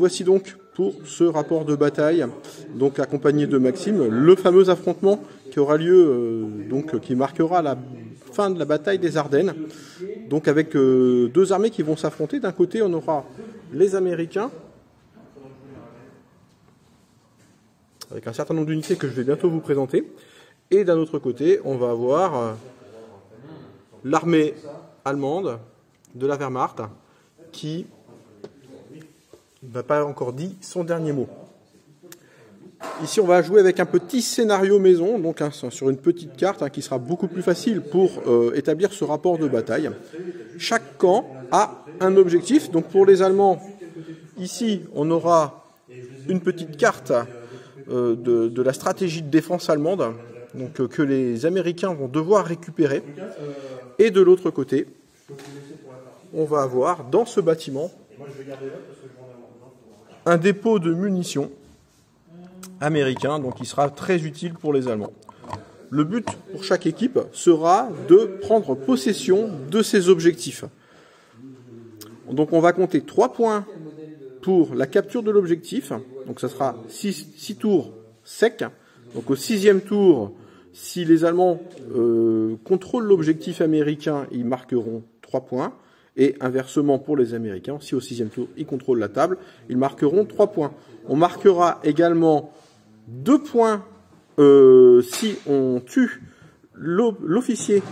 voici donc pour ce rapport de bataille, donc accompagné de Maxime, le fameux affrontement qui aura lieu, qui marquera la fin de la bataille des Ardennes, donc avec deux armées qui vont s'affronter. D'un côté, on aura les Américains, avec un certain nombre d'unités que je vais bientôt vous présenter, et d'un autre côté, on va avoir l'armée allemande de la Wehrmacht qui n'a pas encore dit son dernier mot. Ici, on va jouer avec un petit scénario maison, donc sur une petite carte qui sera beaucoup plus facile pour établir ce rapport de bataille. Chaque camp a un objectif. Donc pour les Allemands, ici, on aura une petite carte de la stratégie de défense allemande, donc que les Américains vont devoir récupérer. Et de l'autre côté, on va avoir dans ce bâtiment un dépôt de munitions américain, donc il sera très utile pour les Allemands. Le but pour chaque équipe sera de prendre possession de ces objectifs. Donc on va compter 3 points pour la capture de l'objectif, donc ça sera 6 tours secs. Donc au 6e tour, si les Allemands contrôlent l'objectif américain, ils marqueront 3 points. Et inversement pour les Américains, si au 6e tour, ils contrôlent la table, ils marqueront 3 points. On marquera également 2 points si on tue l'officier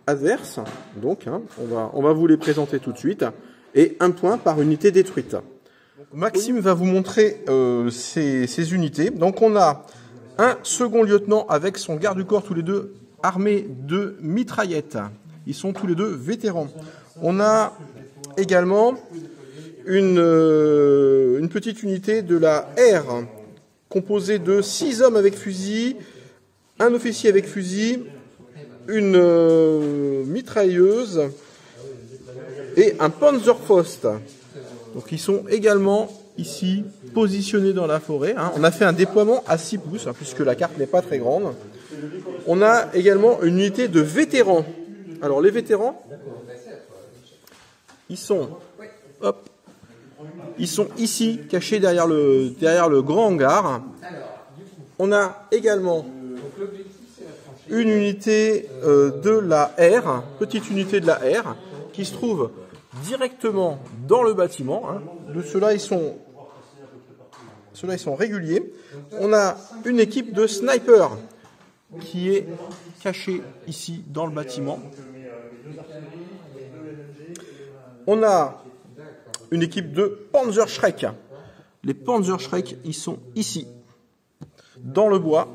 adverse. Donc, on va vous les présenter tout de suite. Et 1 point par unité détruite. Maxime va vous montrer ces unités. Donc, on a un second lieutenant avec son garde du corps, tous les deux armés de mitraillettes. Ils sont tous les deux vétérans. On a également une petite unité de la R, composée de 6 hommes avec fusil, un officier avec fusil, une mitrailleuse et un Panzerfaust. Donc ils sont également ici positionnés dans la forêt. On a fait un déploiement à 6 pouces, puisque la carte n'est pas très grande. On a également une unité de vétérans. Alors les vétérans, ils sont ici, cachés derrière le grand hangar. On a également une unité de la R, petite unité de la R, qui se trouve directement dans le bâtiment. Ceux-là, ils sont réguliers. On a une équipe de snipers qui est cachée ici dans le bâtiment. On a une équipe de Panzerschreck. Les Panzerschreck, ils sont ici, dans le bois.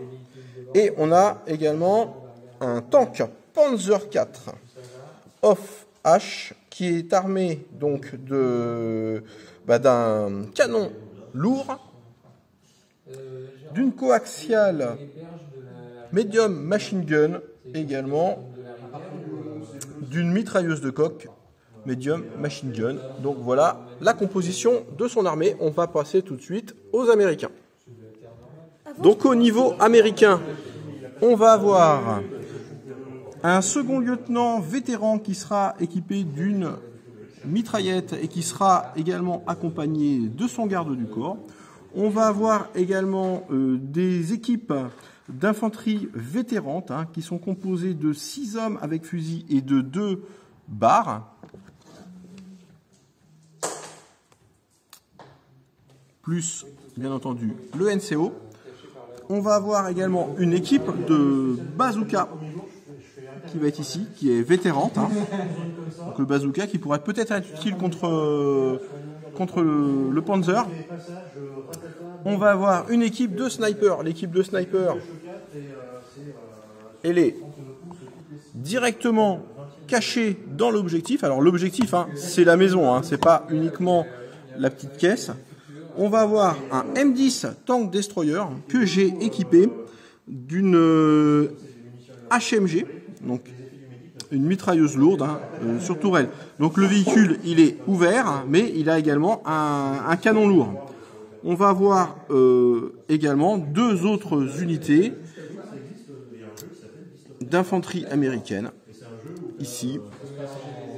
Et on a également un tank Panzer IV Off H qui est armé donc d'un canon lourd, d'une coaxiale medium machine gun, également d'une mitrailleuse de coque medium machine gun. Donc voilà la composition de son armée. On va passer tout de suite aux Américains. Donc au niveau américain, on va avoir un second lieutenant vétéran qui sera équipé d'une mitraillette et qui sera également accompagné de son garde du corps. On va avoir également des équipes d'infanterie vétérantes qui sont composées de 6 hommes avec fusil et de 2 barres. Plus, bien entendu, le NCO. On va avoir également une équipe de bazooka qui va être ici, qui est vétérante. Donc le bazooka qui pourrait peut-être être utile contre le Panzer. On va avoir une équipe de snipers. L'équipe de snipers, elle est directement cachée dans l'objectif. Alors l'objectif, c'est la maison, c'est pas uniquement la petite caisse. On va avoir un M10 Tank Destroyer que j'ai équipé d'une HMG, donc une mitrailleuse lourde sur tourelle. Donc le véhicule, il est ouvert, mais il a également un canon lourd. On va avoir également 2 autres unités d'infanterie américaine ici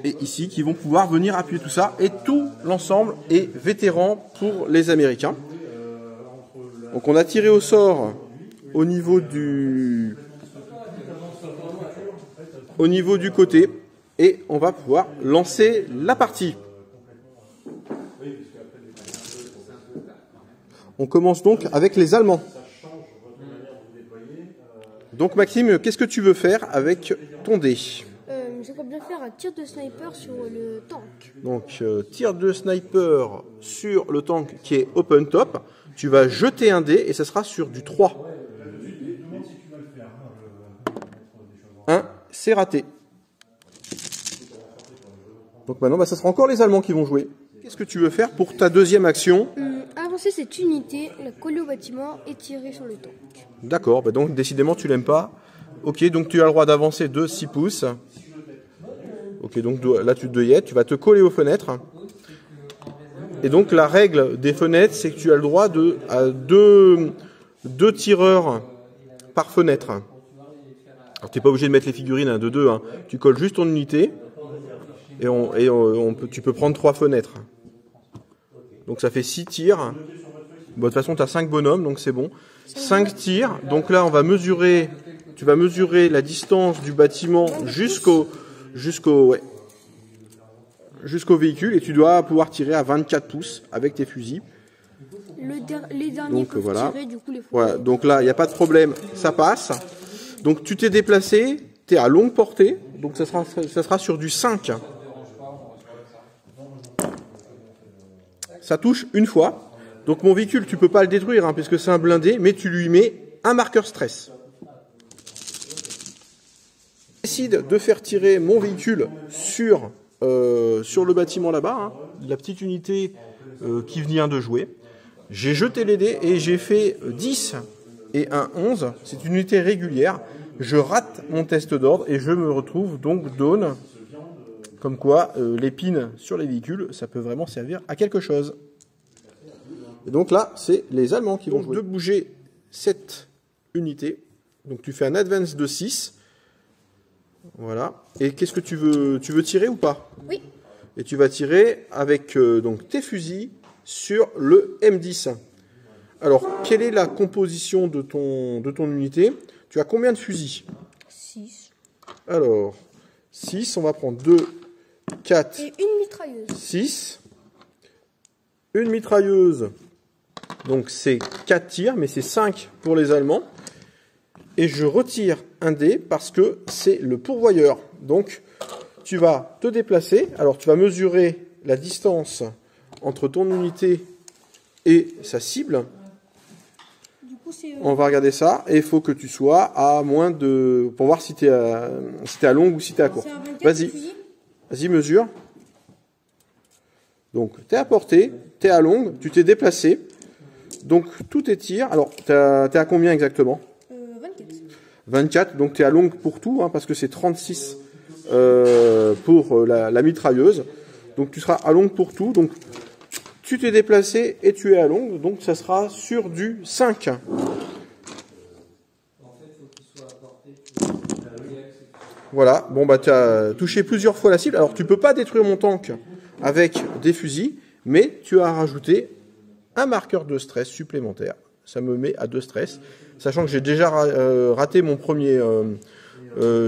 et ici, qui vont pouvoir venir appuyer tout ça. Et tout l'ensemble est vétéran pour les Américains. Donc on a tiré au sort au niveau du côté et on va pouvoir lancer la partie. On commence donc avec les Allemands. Donc Maxime, qu'est-ce que tu veux faire avec ton dé? J'aimerais bien faire un tir de sniper sur le tank. Donc tir de sniper sur le tank qui est open top. Tu vas jeter un dé et ça sera sur du 3. 1, c'est raté. Donc maintenant, ça sera encore les Allemands qui vont jouer. Qu'est-ce que tu veux faire pour ta deuxième action? Avancer cette unité, la coller au bâtiment et tirer sur le tank. D'accord, bah donc décidément tu l'aimes pas. Ok, donc tu as le droit d'avancer de 6 pouces. Ok, donc là tu te yettes, tu vas te coller aux fenêtres. Et donc la règle des fenêtres, c'est que tu as le droit à deux tireurs par fenêtre. Alors tu n'es pas obligé de mettre les figurines de 2, hein. Tu colles juste ton unité et tu peux prendre 3 fenêtres. Donc ça fait 6 tirs. Bon, de toute façon tu as 5 bonhommes, donc c'est bon. 5 tirs, donc là tu vas mesurer la distance du bâtiment jusqu'au véhicule et tu dois pouvoir tirer à 24 pouces avec tes fusils. Les derniers peuvent tirer, du coup, les voilà, donc là, il n'y a pas de problème, ça passe. Donc tu t'es déplacé, tu es à longue portée, donc ça sera sur du 5. Ça touche une fois. Donc mon véhicule, tu peux pas le détruire, hein, puisque c'est un blindé, mais tu lui mets un marqueur stress. Je décide de faire tirer mon véhicule sur le bâtiment là-bas, hein, la petite unité qui vient de jouer. J'ai jeté les dés et j'ai fait 10 et un 11. C'est une unité régulière. Je rate mon test d'ordre et je me retrouve donc down. Comme quoi, l'épine sur les véhicules, ça peut vraiment servir à quelque chose. Et donc là, c'est les Allemands qui vont jouer. De bouger cette unité. Donc tu fais un advance de 6. Voilà. Et qu'est-ce que tu veux tirer ou pas? Oui. Et tu vas tirer avec donc tes fusils sur le M10. Alors, quelle est la composition de ton unité? Tu as combien de fusils? 6. Alors, 6, on va prendre 2, 4... Et une mitrailleuse. 6. Une mitrailleuse. Donc c'est 4 tirs, mais c'est 5 pour les Allemands. Et je retire un dé parce que c'est le pourvoyeur. Donc tu vas te déplacer. Alors tu vas mesurer la distance entre ton unité et sa cible. Du coup, on va regarder ça. Et il faut que tu sois à moins de... Pour voir si tu es à longue ou si tu es à court. Vas-y, mesure. Donc tu es à portée, tu es à longue, tu t'es déplacé. Donc tous tes tirs, alors tu es à combien exactement? 24. 24, donc tu es à longue pour tout, hein, parce que c'est 36 pour la mitrailleuse. Donc tu seras à longue pour tout, donc tu t'es déplacé et tu es à longue, donc ça sera sur du 5. Voilà, bon bah tu as touché plusieurs fois la cible, alors tu peux pas détruire mon tank avec des fusils, mais tu as rajouté un marqueur de stress supplémentaire. Ça me met à 2 stress, sachant que j'ai déjà raté mon premier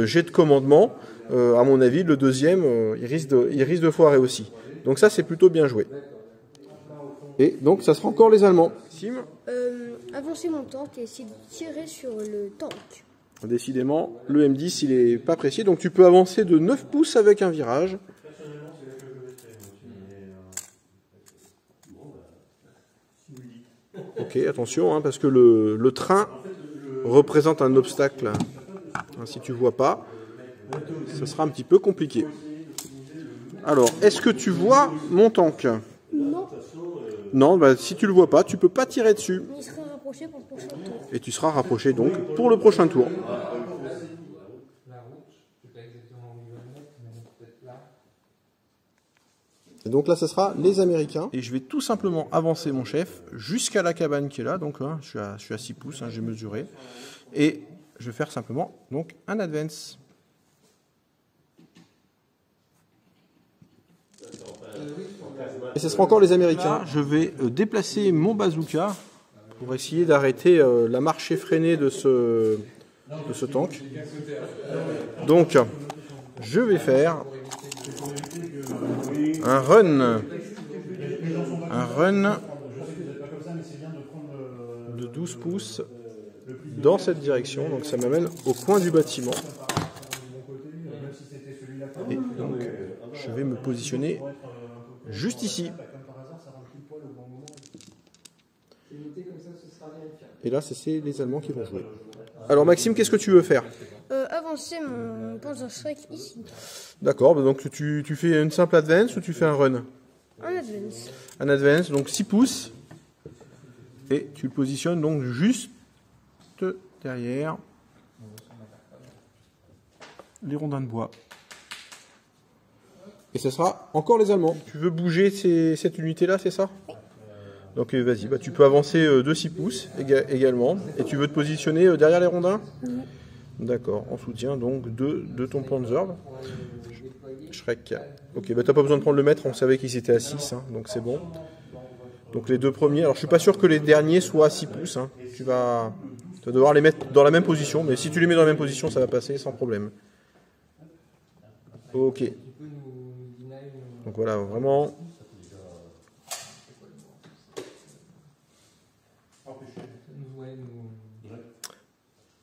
jet de commandement. À mon avis, le deuxième, il risque de foirer aussi. Donc ça, c'est plutôt bien joué. Et donc, ça sera encore les Allemands. Sim. Avancer mon tank et essayer de tirer sur le tank. Décidément, le M10, il est pas précis. Donc tu peux avancer de 9 pouces avec un virage. Ok, attention, hein, parce que le train représente un obstacle. Hein, si tu vois pas, ça sera un petit peu compliqué. Alors, est-ce que tu vois mon tank? Non. Non, bah, si tu le vois pas, tu peux pas tirer dessus. Il sera rapproché pour le prochain tour. Et tu seras rapproché donc pour le prochain tour. Et donc là, ce sera les Américains. Et je vais tout simplement avancer mon chef jusqu'à la cabane qui est là. Donc hein, je suis à 6 pouces, hein, j'ai mesuré. Et je vais faire simplement donc un advance. Et ce sera encore les Américains. Je vais déplacer mon bazooka pour essayer d'arrêter la marche effrénée de ce tank. Donc, je vais faire un run de 12 pouces dans cette direction. Donc, ça m'amène au coin du bâtiment. Et donc, je vais me positionner juste ici. Et là, c'est les Allemands qui vont jouer. Alors Maxime, qu'est-ce que tu veux faire? Avancer mon Panzerschreck ici. D'accord, donc tu fais une simple advance ou tu fais un run? Un advance. Un advance, donc 6 pouces. Et tu le positionnes donc juste derrière les rondins de bois. Et ce sera encore les Allemands. Tu veux bouger cette unité-là, c'est ça? Donc vas-y, tu peux avancer de 6 pouces également. Et tu veux te positionner derrière les rondins? D'accord, en soutien donc de ton Panzer. Schreck. Ok, t'as pas besoin de prendre le mètre, on savait qu'ils étaient à 6, hein, donc c'est bon. Donc les deux premiers, alors je suis pas sûr que les derniers soient à 6 pouces. Hein. Tu vas devoir les mettre dans la même position, mais si tu les mets dans la même position, ça va passer sans problème. Ok. Donc voilà, vraiment...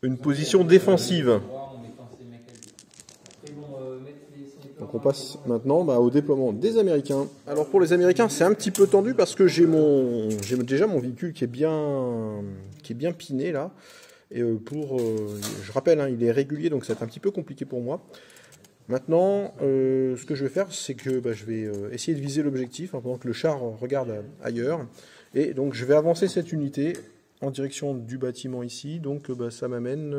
Une position défensive. Donc on passe maintenant au déploiement des Américains. Alors pour les Américains, c'est un petit peu tendu parce que j'ai déjà mon véhicule qui est bien piné là. Et je rappelle, hein, il est régulier, donc ça va être un petit peu compliqué pour moi. Maintenant, ce que je vais faire, c'est que je vais essayer de viser l'objectif hein, pendant que le char regarde ailleurs. Et donc je vais avancer cette unité en direction du bâtiment ici. Donc ça m'amène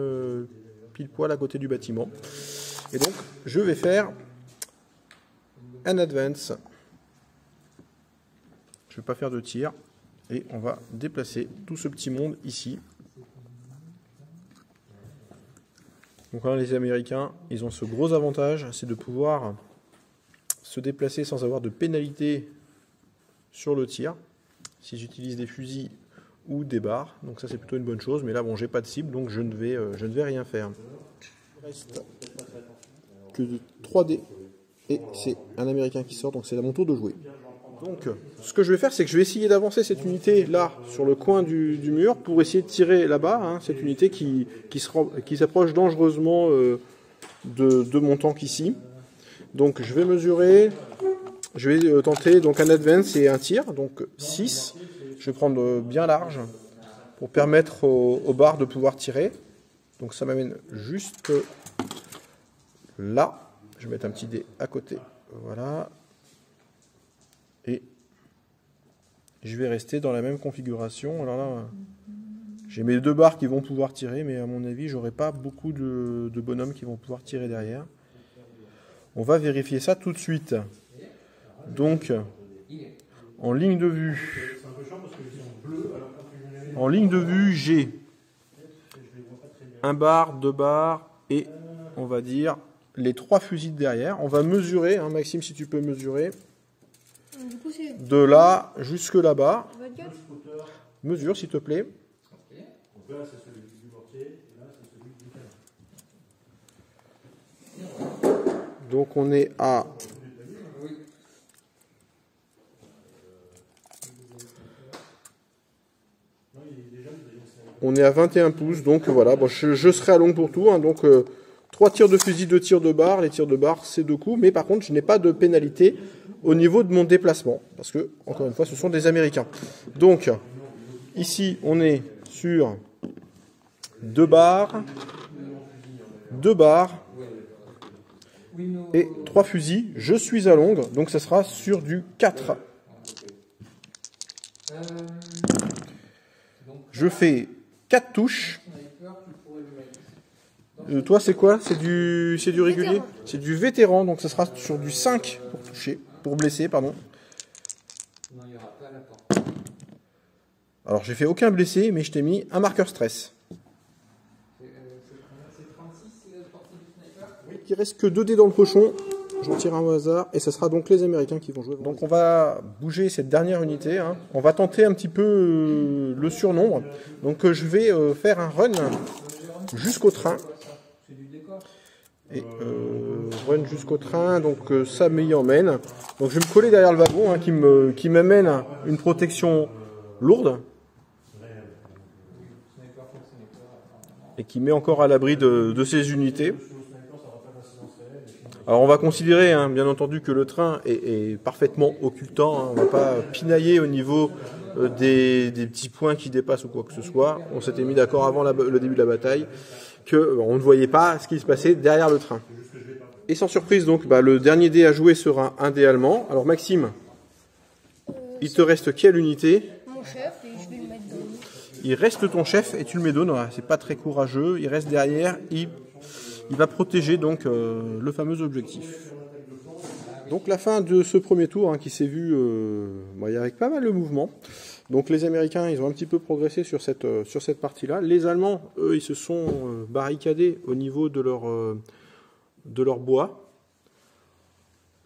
pile poil à côté du bâtiment. Et donc je vais faire un advance. Je ne vais pas faire de tir. Et on va déplacer tout ce petit monde ici. Donc là, les Américains, ils ont ce gros avantage, c'est de pouvoir se déplacer sans avoir de pénalité sur le tir, si j'utilise des fusils ou des barres. Donc ça, c'est plutôt une bonne chose. Mais là, bon, j'ai pas de cible, donc je ne vais rien faire. Il reste que 3D. Et c'est un Américain qui sort, donc c'est à mon tour de jouer. Donc, ce que je vais faire, c'est que je vais essayer d'avancer cette unité là, sur le coin du mur, pour essayer de tirer là-bas, hein, cette unité qui s'approche dangereusement de mon tank ici. Donc, je vais mesurer, je vais tenter donc un advance et un tir, donc 6. Je vais prendre bien large pour permettre aux barres de pouvoir tirer. Donc, ça m'amène juste là. Je vais mettre un petit dé à côté, voilà. Et je vais rester dans la même configuration. Alors là, j'ai mes deux barres qui vont pouvoir tirer, mais à mon avis, j'aurai pas beaucoup de bonhommes qui vont pouvoir tirer derrière. On va vérifier ça tout de suite. Donc, en ligne de vue, j'ai un bar, deux barres et on va dire les 3 fusils derrière. On va mesurer, hein, Maxime, si tu peux mesurer. Du coup, de là jusque là-bas. Mesure, s'il te plaît. Donc on est à... On est à 21 pouces, donc voilà, bon, je serai à long pour tout, hein, donc 3 tirs de fusil, 2 tirs de barre, les tirs de barre c'est 2 coups, mais par contre je n'ai pas de pénalité au niveau de mon déplacement, parce que, encore une fois, ce sont des Américains. Donc, ici on est sur 2 barres et 3 fusils, je suis à longue, donc ça sera sur du 4. Je fais 4 touches. Toi, c'est quoi? C'est du régulier? C'est du vétéran, donc ça sera sur du 5 pour toucher, pour blesser, pardon. Alors, j'ai fait aucun blessé, mais je t'ai mis un marqueur stress. Il reste que 2 dés dans le cochon. j'en tire un au hasard, et ce sera donc les Américains qui vont jouer. Donc on va bouger cette dernière unité, hein. On va tenter un petit peu le surnombre. Donc je vais faire un run jusqu'au train. Et run jusqu'au train, donc ça m'y emmène. Donc je vais me coller derrière le wagon, hein, qui m'amène une protection lourde. Et qui met encore à l'abri de ces unités. Alors on va considérer, hein, bien entendu, que le train est parfaitement occultant, hein. On ne va pas pinailler au niveau des petits points qui dépassent ou quoi que ce soit. On s'était mis d'accord avant le début de la bataille qu'on ne voyait pas ce qui se passait derrière le train. Et sans surprise, donc, le dernier dé à jouer sera un dé allemand. Alors Maxime, il te reste quelle unité? Mon chef, et je vais le mettre dans le... Il reste ton chef et tu le mets d'eau. C'est pas très courageux. Il reste derrière. Il va protéger donc le fameux objectif. Donc la fin de ce premier tour, hein, qui s'est vu avec pas mal de mouvements. Donc les Américains, ils ont un petit peu progressé sur cette partie-là. Les Allemands, eux, ils se sont barricadés au niveau de leur bois.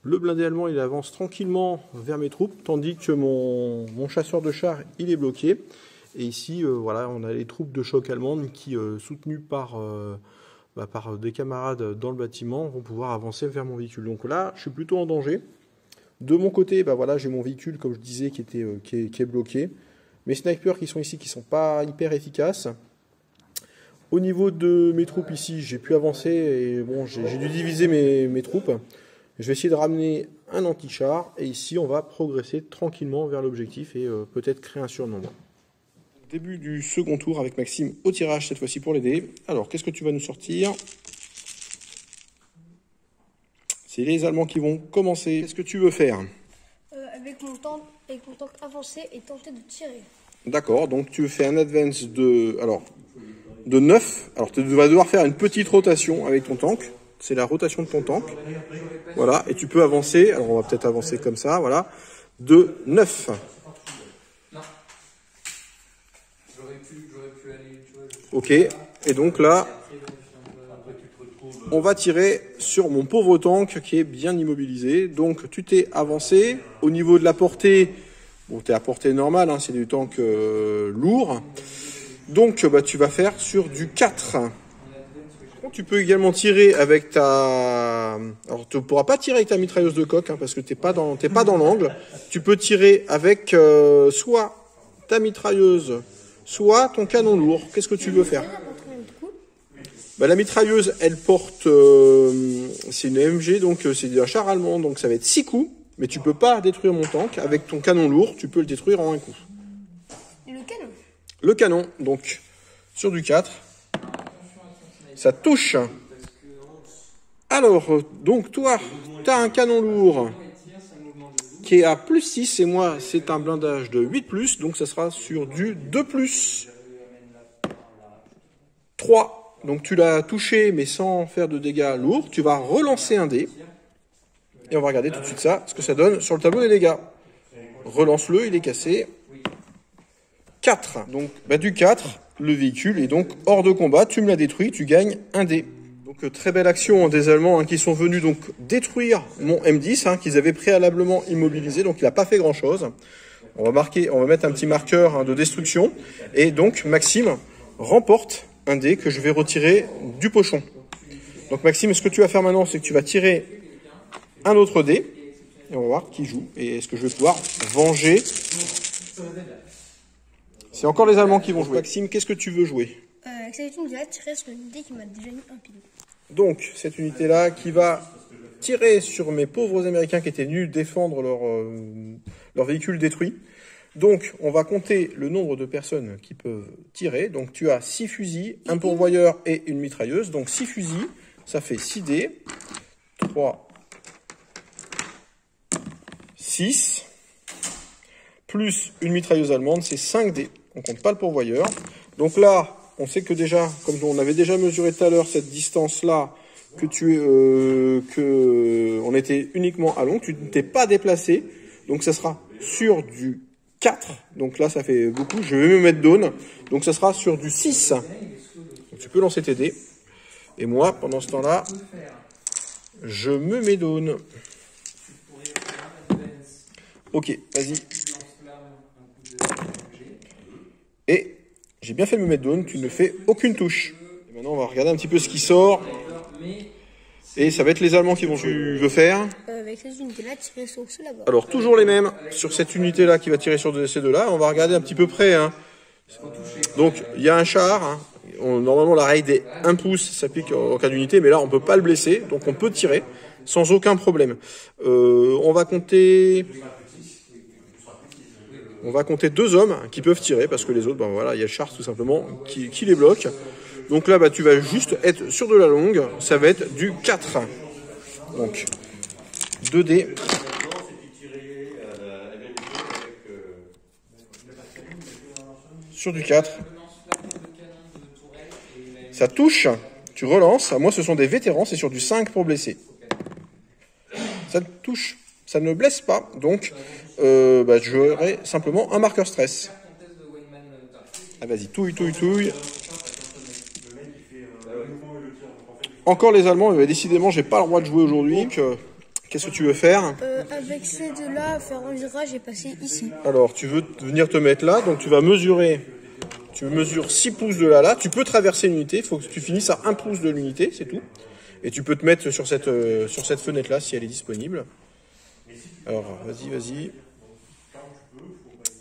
Le blindé allemand, il avance tranquillement vers mes troupes, tandis que mon chasseur de chars, il est bloqué. Et ici, voilà, on a les troupes de choc allemandes qui, soutenues par des camarades dans le bâtiment, vont pouvoir avancer vers mon véhicule. Donc là, je suis plutôt en danger. De mon côté, voilà, j'ai mon véhicule, comme je disais, qui est bloqué. Mes snipers qui sont ici, qui ne sont pas hyper efficaces. Au niveau de mes troupes ici, j'ai pu avancer et bon, j'ai dû diviser mes troupes. Je vais essayer de ramener un anti-char et ici, on va progresser tranquillement vers l'objectif et peut-être créer un surnombre. Début du second tour avec Maxime au tirage, cette fois-ci pour les dés. Alors, qu'est-ce que tu vas nous sortir? C'est les Allemands qui vont commencer. Qu'est-ce que tu veux faire? Avec mon tank avancé et tenter de tirer. D'accord, donc tu fais un advance de 9. Alors tu vas devoir faire une petite rotation avec ton tank. C'est la rotation de ton tank. Voilà, et tu peux avancer. Alors on va peut-être avancer comme ça, voilà. De 9. Ok, et donc là, on va tirer sur mon pauvre tank qui est bien immobilisé. Donc tu t'es avancé. Au niveau de la portée, bon, tu es à portée normale, hein, c'est du tank lourd. Donc tu vas faire sur du 4. Tu peux également tirer avec ta... Alors tu ne pourras pas tirer avec ta mitrailleuse de coque, hein, parce que tu n'es pas dans l'angle. Tu peux tirer avec soit ta mitrailleuse, soit ton canon lourd. Qu'est-ce que tu veux faire? La mitrailleuse, elle porte... c'est une AMG, donc c'est un char allemand, donc ça va être 6 coups. Mais tu peux pas détruire mon tank. Avec ton canon lourd, tu peux le détruire en un coup. Et le canon? Le canon, donc, sur du 4. Ça touche. Alors, donc toi, tu as un canon lourd qui est à plus 6. Et moi, c'est un blindage de 8+. Donc, ça sera sur du 2+. 3. Donc, tu l'as touché, mais sans faire de dégâts lourds. Tu vas relancer un dé. Et on va regarder tout de suite ça, ce que ça donne sur le tableau des dégâts. Relance-le, il est cassé. 4. Donc, du 4, le véhicule est donc hors de combat. Tu me l'as détruit, tu gagnes un dé. Donc, très belle action des Allemands, hein, qui sont venus donc détruire mon M10, hein, qu'ils avaient préalablement immobilisé. Donc, il n'a pas fait grand-chose. On va mettre un petit marqueur, hein, de destruction. Et donc, Maxime remporte un dé que je vais retirer du pochon. Donc, Maxime, ce que tu vas faire maintenant, c'est que tu vas tirer un autre dé, et on va voir qui joue, et est-ce que je vais pouvoir venger. C'est encore les Allemands qui vont jouer. Maxime, qu'est-ce que tu veux jouer? Avec cette unité, je vais tirer sur une unité qui m'a déjà mis un pile. Donc, cette unité-là qui va tirer sur mes pauvres Américains qui étaient venus défendre leur véhicule détruit. Donc, on va compter le nombre de personnes qui peuvent tirer. Donc, tu as 6 fusils, un pourvoyeur et une mitrailleuse. Donc, 6 fusils, ça fait 6 dés. 3, 6, plus une mitrailleuse allemande, c'est 5 dés. On compte pas le pourvoyeur. Donc là, on sait que déjà, comme on avait déjà mesuré tout à l'heure cette distance-là, on était uniquement à long, tu ne t'es pas déplacé. Donc ça sera sur du 4. Donc là, ça fait beaucoup. Je vais me mettre down. Donc ça sera sur du 6. Donc tu peux lancer tes dés. Et moi, pendant ce temps-là, Je me mets down. Ok, vas-y. Et j'ai bien fait de me mettre down, tu ne fais aucune touche. Et maintenant, on va regarder un petit peu ce qui sort. Et ça va être les Allemands qui vont jouer. Tu veux faire Avec ces unités-là, tirer sur ceux là-bas. Alors, toujours les mêmes. Sur cette unité-là qui va tirer sur ces deux-là, on va regarder un petit peu près. Hein. Donc, il y a un char. Hein. Normalement, la règle des 1 pouce s'applique en cas d'unité, mais là, on peut pas le blesser. Donc, on peut tirer sans aucun problème. On va compter 2 hommes qui peuvent tirer, parce que les autres, ben voilà, il y a le char tout simplement qui les bloque. Donc là, bah, tu vas juste être sur de la longue, ça va être du 4. Donc, 2 dés. Sur du 4. Ça touche, tu relances. Moi, ce sont des vétérans, c'est sur du 5 pour blesser. Ça touche, ça ne blesse pas, donc bah, j'aurai simplement un marqueur stress. Ah, vas-y, touille. Encore les Allemands, mais décidément, j'ai pas le droit de jouer aujourd'hui. Qu'est-ce que tu veux faire Avec ces deux-là, faire un virage et passer ici. Alors, tu veux venir te mettre là, donc tu vas mesurer. Tu mesures 6 pouces de là. Tu peux traverser l'unité, il faut que tu finisses à 1 pouce de l'unité, c'est tout. Et tu peux te mettre sur cette fenêtre-là, si elle est disponible. Alors, vas-y.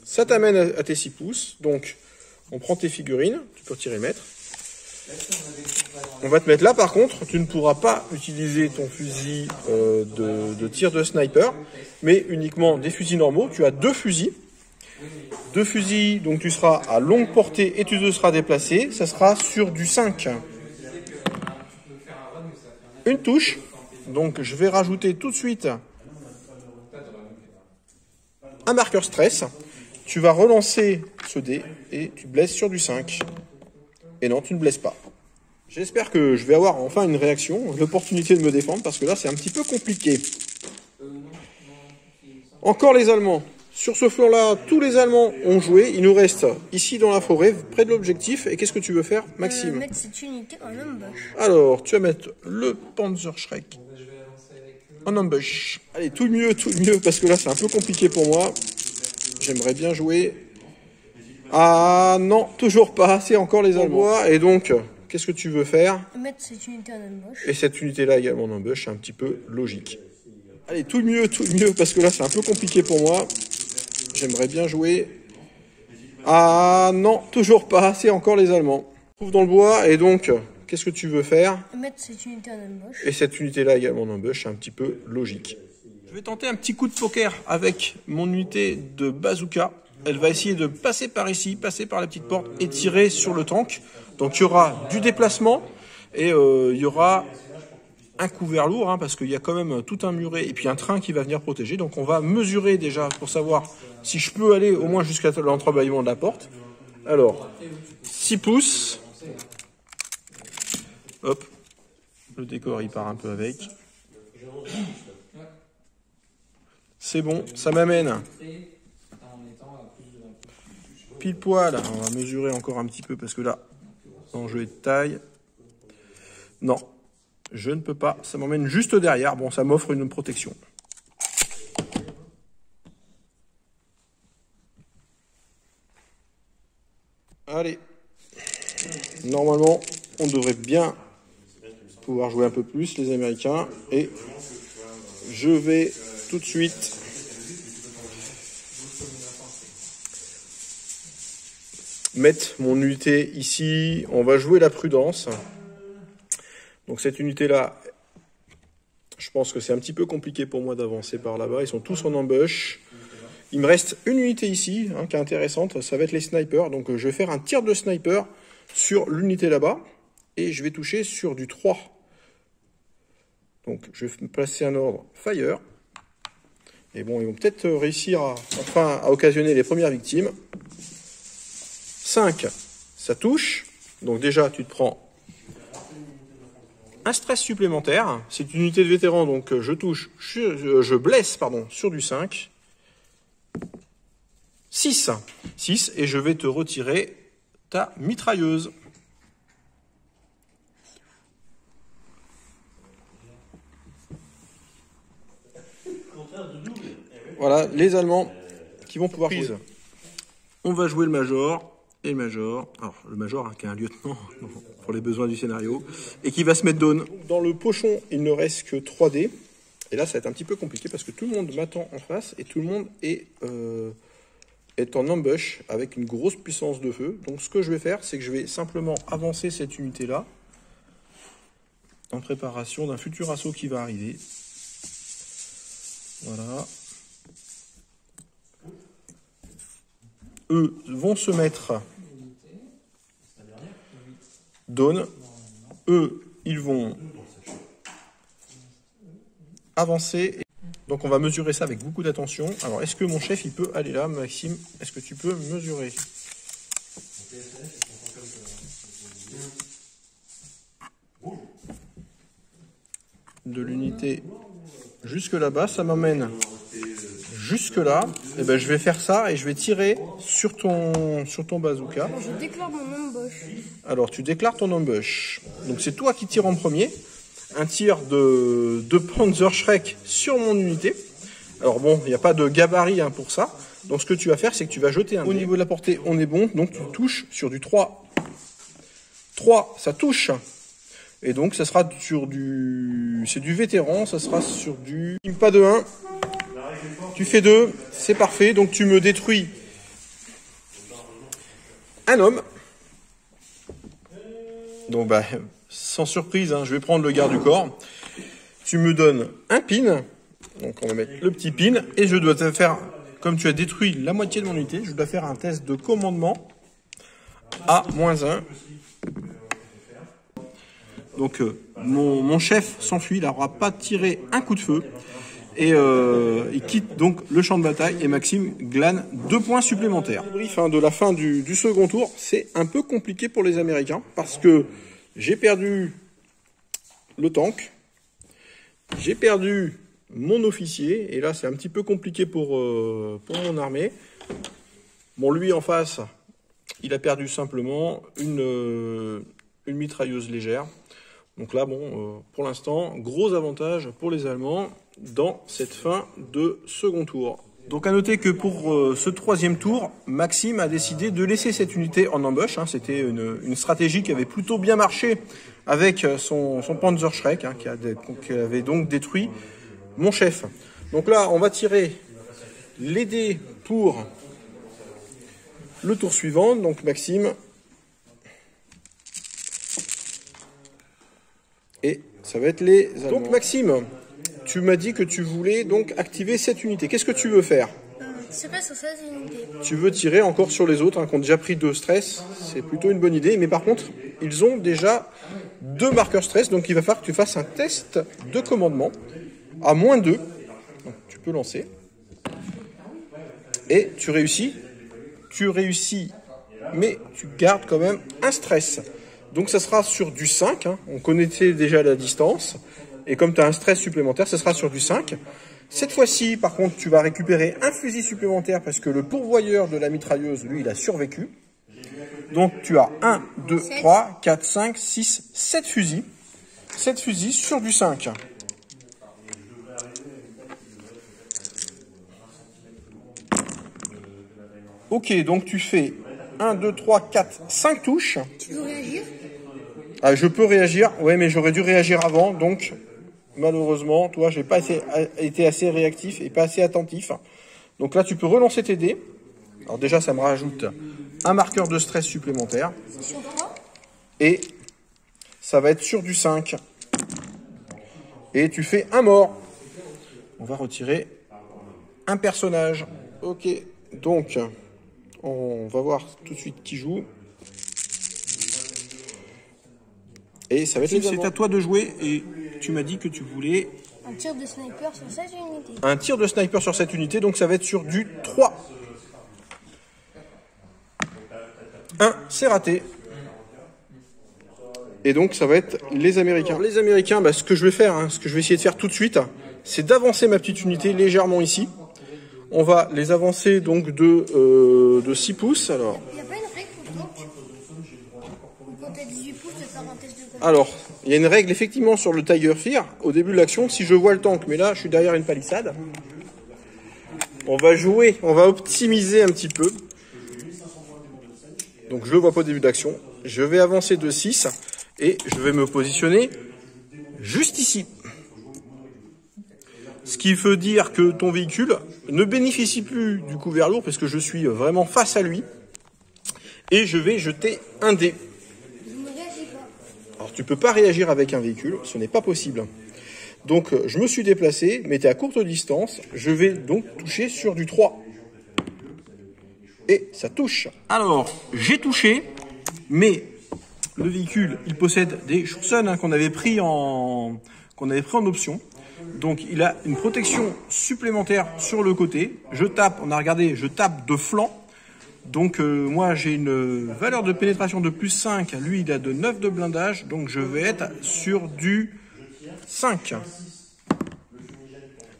Ça t'amène à tes 6 pouces. Donc, on prend tes figurines, tu peux tirer mettre. On va te mettre là, par contre, tu ne pourras pas utiliser ton fusil de tir de sniper, mais uniquement des fusils normaux. Tu as 2 fusils. 2 fusils, donc tu seras à longue portée et tu te seras déplacé. Ça sera sur du 5. Une touche. Donc je vais rajouter tout de suite un marqueur stress. Tu vas relancer ce dé et tu blesses sur du 5. Et non, tu ne blesses pas. J'espère que je vais avoir enfin une réaction, l'opportunité de me défendre, parce que là c'est un petit peu compliqué. Encore les Allemands. Sur ce flanc-là, tous les Allemands ont joué. Il nous reste ici dans la forêt, près de l'objectif. Et qu'est-ce que tu veux faire, Maxime Mettre cette unité en ambush. Alors, tu vas mettre le Panzerschreck en ambush. Allez, tout le mieux, parce que là c'est un peu compliqué pour moi. J'aimerais bien jouer. Ah non, toujours pas, c'est encore les Allemands. Et donc, qu'est-ce que tu veux faire Mettre cette unité en ambush. Et cette unité-là également en ambush, c'est un petit peu logique. Allez, tout le mieux, parce que là c'est un peu compliqué pour moi. J'aimerais bien jouer. Ah non, toujours pas, c'est encore les Allemands. On se trouve dans le bois, et donc, qu'est-ce que tu veux faire Mettre cette unité en ambush. Et cette unité-là également en ambush, c'est un petit peu logique. Je vais tenter un petit coup de poker avec mon unité de bazooka. Elle va essayer de passer par ici, passer par la petite porte et tirer sur le tank. Donc il y aura du déplacement et il y aura un couvert lourd, hein, parce qu'il y a quand même tout un muret et puis un train qui va venir protéger. Donc on va mesurer déjà pour savoir si je peux aller au moins jusqu'à l'entrebâillement de la porte. Alors, 6 pouces. Hop. Le décor il part un peu avec. C'est bon, ça m'amène pile poil. On va mesurer encore un petit peu parce que là, l'enjeu est de taille. Non, je ne peux pas. Ça m'emmène juste derrière. Bon, ça m'offre une protection. Allez. Normalement, on devrait bien pouvoir jouer un peu plus, les Américains. Et je vais tout de suite mettre mon unité ici. On va jouer la prudence. Donc cette unité-là, je pense que c'est un petit peu compliqué pour moi d'avancer par là-bas. Ils sont tous en ambush. Il me reste une unité ici, hein, qui est intéressante. Ça va être les snipers. Donc je vais faire un tir de sniper sur l'unité là-bas. Et je vais toucher sur du 3. Donc je vais me placer un ordre fire. Et bon, ils vont peut-être réussir à occasionner les premières victimes. 5, ça touche. Donc déjà, tu te prends un stress supplémentaire. C'est une unité de vétéran, donc je touche, je blesse sur du 5. 6, et je vais te retirer ta mitrailleuse. voilà, les Allemands qui vont pouvoir jouer. On va jouer le Major et le Major. Alors, le Major, hein, qui est un lieutenant pour les besoins du scénario, et qui va se mettre down. Dans le pochon, il ne reste que 3 dés. Et là, ça va être un petit peu compliqué parce que tout le monde m'attend en face et tout le monde est en ambush avec une grosse puissance de feu. Donc, ce que je vais faire, c'est que je vais simplement avancer cette unité-là en préparation d'un futur assaut qui va arriver. Voilà. Eux vont se mettre down. Eux, ils vont avancer. Donc on va mesurer ça avec beaucoup d'attention. Alors est-ce que mon chef il peut aller là, Maxime? Est-ce que tu peux mesurer? De l'unité jusque là-bas, ça m'emmène jusque là. Et ben je vais faire ça et je vais tirer sur ton bazooka. Je déclare mon ambush. Alors tu déclares ton ambush. Donc c'est toi qui tires en premier. Un tir de Panzerschreck sur mon unité. Alors bon, il n'y a pas de gabarit hein, pour ça. Donc ce que tu vas faire, c'est que tu vas jeter un dé. Au niveau de la portée, on est bon. Donc tu touches sur du 3. 3, ça touche. Et donc ça sera sur du... C'est du vétéran, ça sera sur du... Pas de 1. Tu fais 2, c'est parfait. Donc tu me détruis un homme. Donc bah... Sans surprise, hein, je vais prendre le garde du corps. Tu me donnes un pin. Donc on va mettre le petit pin. Et je dois te faire, comme tu as détruit la moitié de mon unité, je dois faire un test de commandement à -1. Donc mon chef s'enfuit, il n'aura pas tiré un coup de feu. Et il quitte donc le champ de bataille. Et Maxime glane 2 points supplémentaires. Le brief de la fin du second tour, c'est un peu compliqué pour les Américains. Parce que j'ai perdu le tank, j'ai perdu mon officier, et là c'est un petit peu compliqué pour mon armée. Bon, lui en face, il a perdu simplement une mitrailleuse légère. Donc là, bon, pour l'instant, gros avantage pour les Allemands dans cette fin de second tour. Donc à noter que pour ce troisième tour, Maxime a décidé de laisser cette unité en ambush. Hein. C'était une stratégie qui avait plutôt bien marché avec son Panzerschreck, hein, qui avait donc détruit mon chef. Donc là, on va tirer les dés pour le tour suivant. Donc Maxime. Et ça va être les Allemands. Donc Maxime, tu m'as dit que tu voulais donc activer cette unité. Qu'est-ce que tu veux faire? Tirer sur cette unité. Tu veux tirer encore sur les autres, hein, qui ont déjà pris 2 stress. C'est plutôt une bonne idée. Mais par contre, ils ont déjà 2 marqueurs stress. Donc il va falloir que tu fasses un test de commandement à -2. Donc, tu peux lancer. Et tu réussis. Tu réussis, mais tu gardes quand même un stress. Donc ça sera sur du 5. Hein. On connaissait déjà la distance. Et comme tu as un stress supplémentaire, ce sera sur du 5. Cette fois-ci, par contre, tu vas récupérer un fusil supplémentaire parce que le pourvoyeur de la mitrailleuse, lui, il a survécu. Donc tu as 1, 2, 3, 4, 5, 6, 7 fusils. 7 fusils sur du 5. Ok, donc tu fais 1, 2, 3, 4, 5 touches. Tu veux réagir? Ah, je peux réagir, ouais, mais j'aurais dû réagir avant, donc... Malheureusement, toi, j'ai pas été assez réactif et pas assez attentif. Donc là, tu peux relancer tes dés. Alors déjà, ça me rajoute un marqueur de stress supplémentaire. Sur quoi? Et ça va être sur du 5. Et tu fais un mort. On va retirer un personnage. Ok, donc, on va voir tout de suite qui joue. Et ça va être c'est à toi de jouer et tu m'as dit que tu voulais... Un tir de sniper sur cette unité. Un tir de sniper sur cette unité, donc ça va être sur du 3. 1, c'est raté. Et donc ça va être les Américains. Alors, les Américains, bah, ce que je vais faire, hein, ce que je vais essayer de faire tout de suite, c'est d'avancer ma petite unité légèrement ici. On va les avancer donc de 6 pouces. Alors, il n'y a pas une règle pour tank? Quand tu as 18 pouces, de faire un test de commandement. Alors, il y a une règle effectivement sur le Tiger Fear. Au début de l'action, si je vois le tank, mais là je suis derrière une palissade. On va jouer, on va optimiser un petit peu. Donc je le vois pas au début d'action. Je vais avancer de 6 et je vais me positionner juste ici. Ce qui veut dire que ton véhicule ne bénéficie plus du couvert lourd parce que je suis vraiment face à lui. Et je vais jeter un dé. Je ne réagis pas. Alors tu peux pas réagir avec un véhicule, ce n'est pas possible. Donc je me suis déplacé, mais tu es à courte distance. Je vais donc toucher sur du 3. Et ça touche. Alors, j'ai touché, mais le véhicule, il possède des Schussen qu'on avait pris en option. Donc il a une protection supplémentaire sur le côté. Je tape, on a regardé, je tape de flanc. Donc moi j'ai une valeur de pénétration de plus 5, lui il a de 9 de blindage, donc je vais être sur du 5.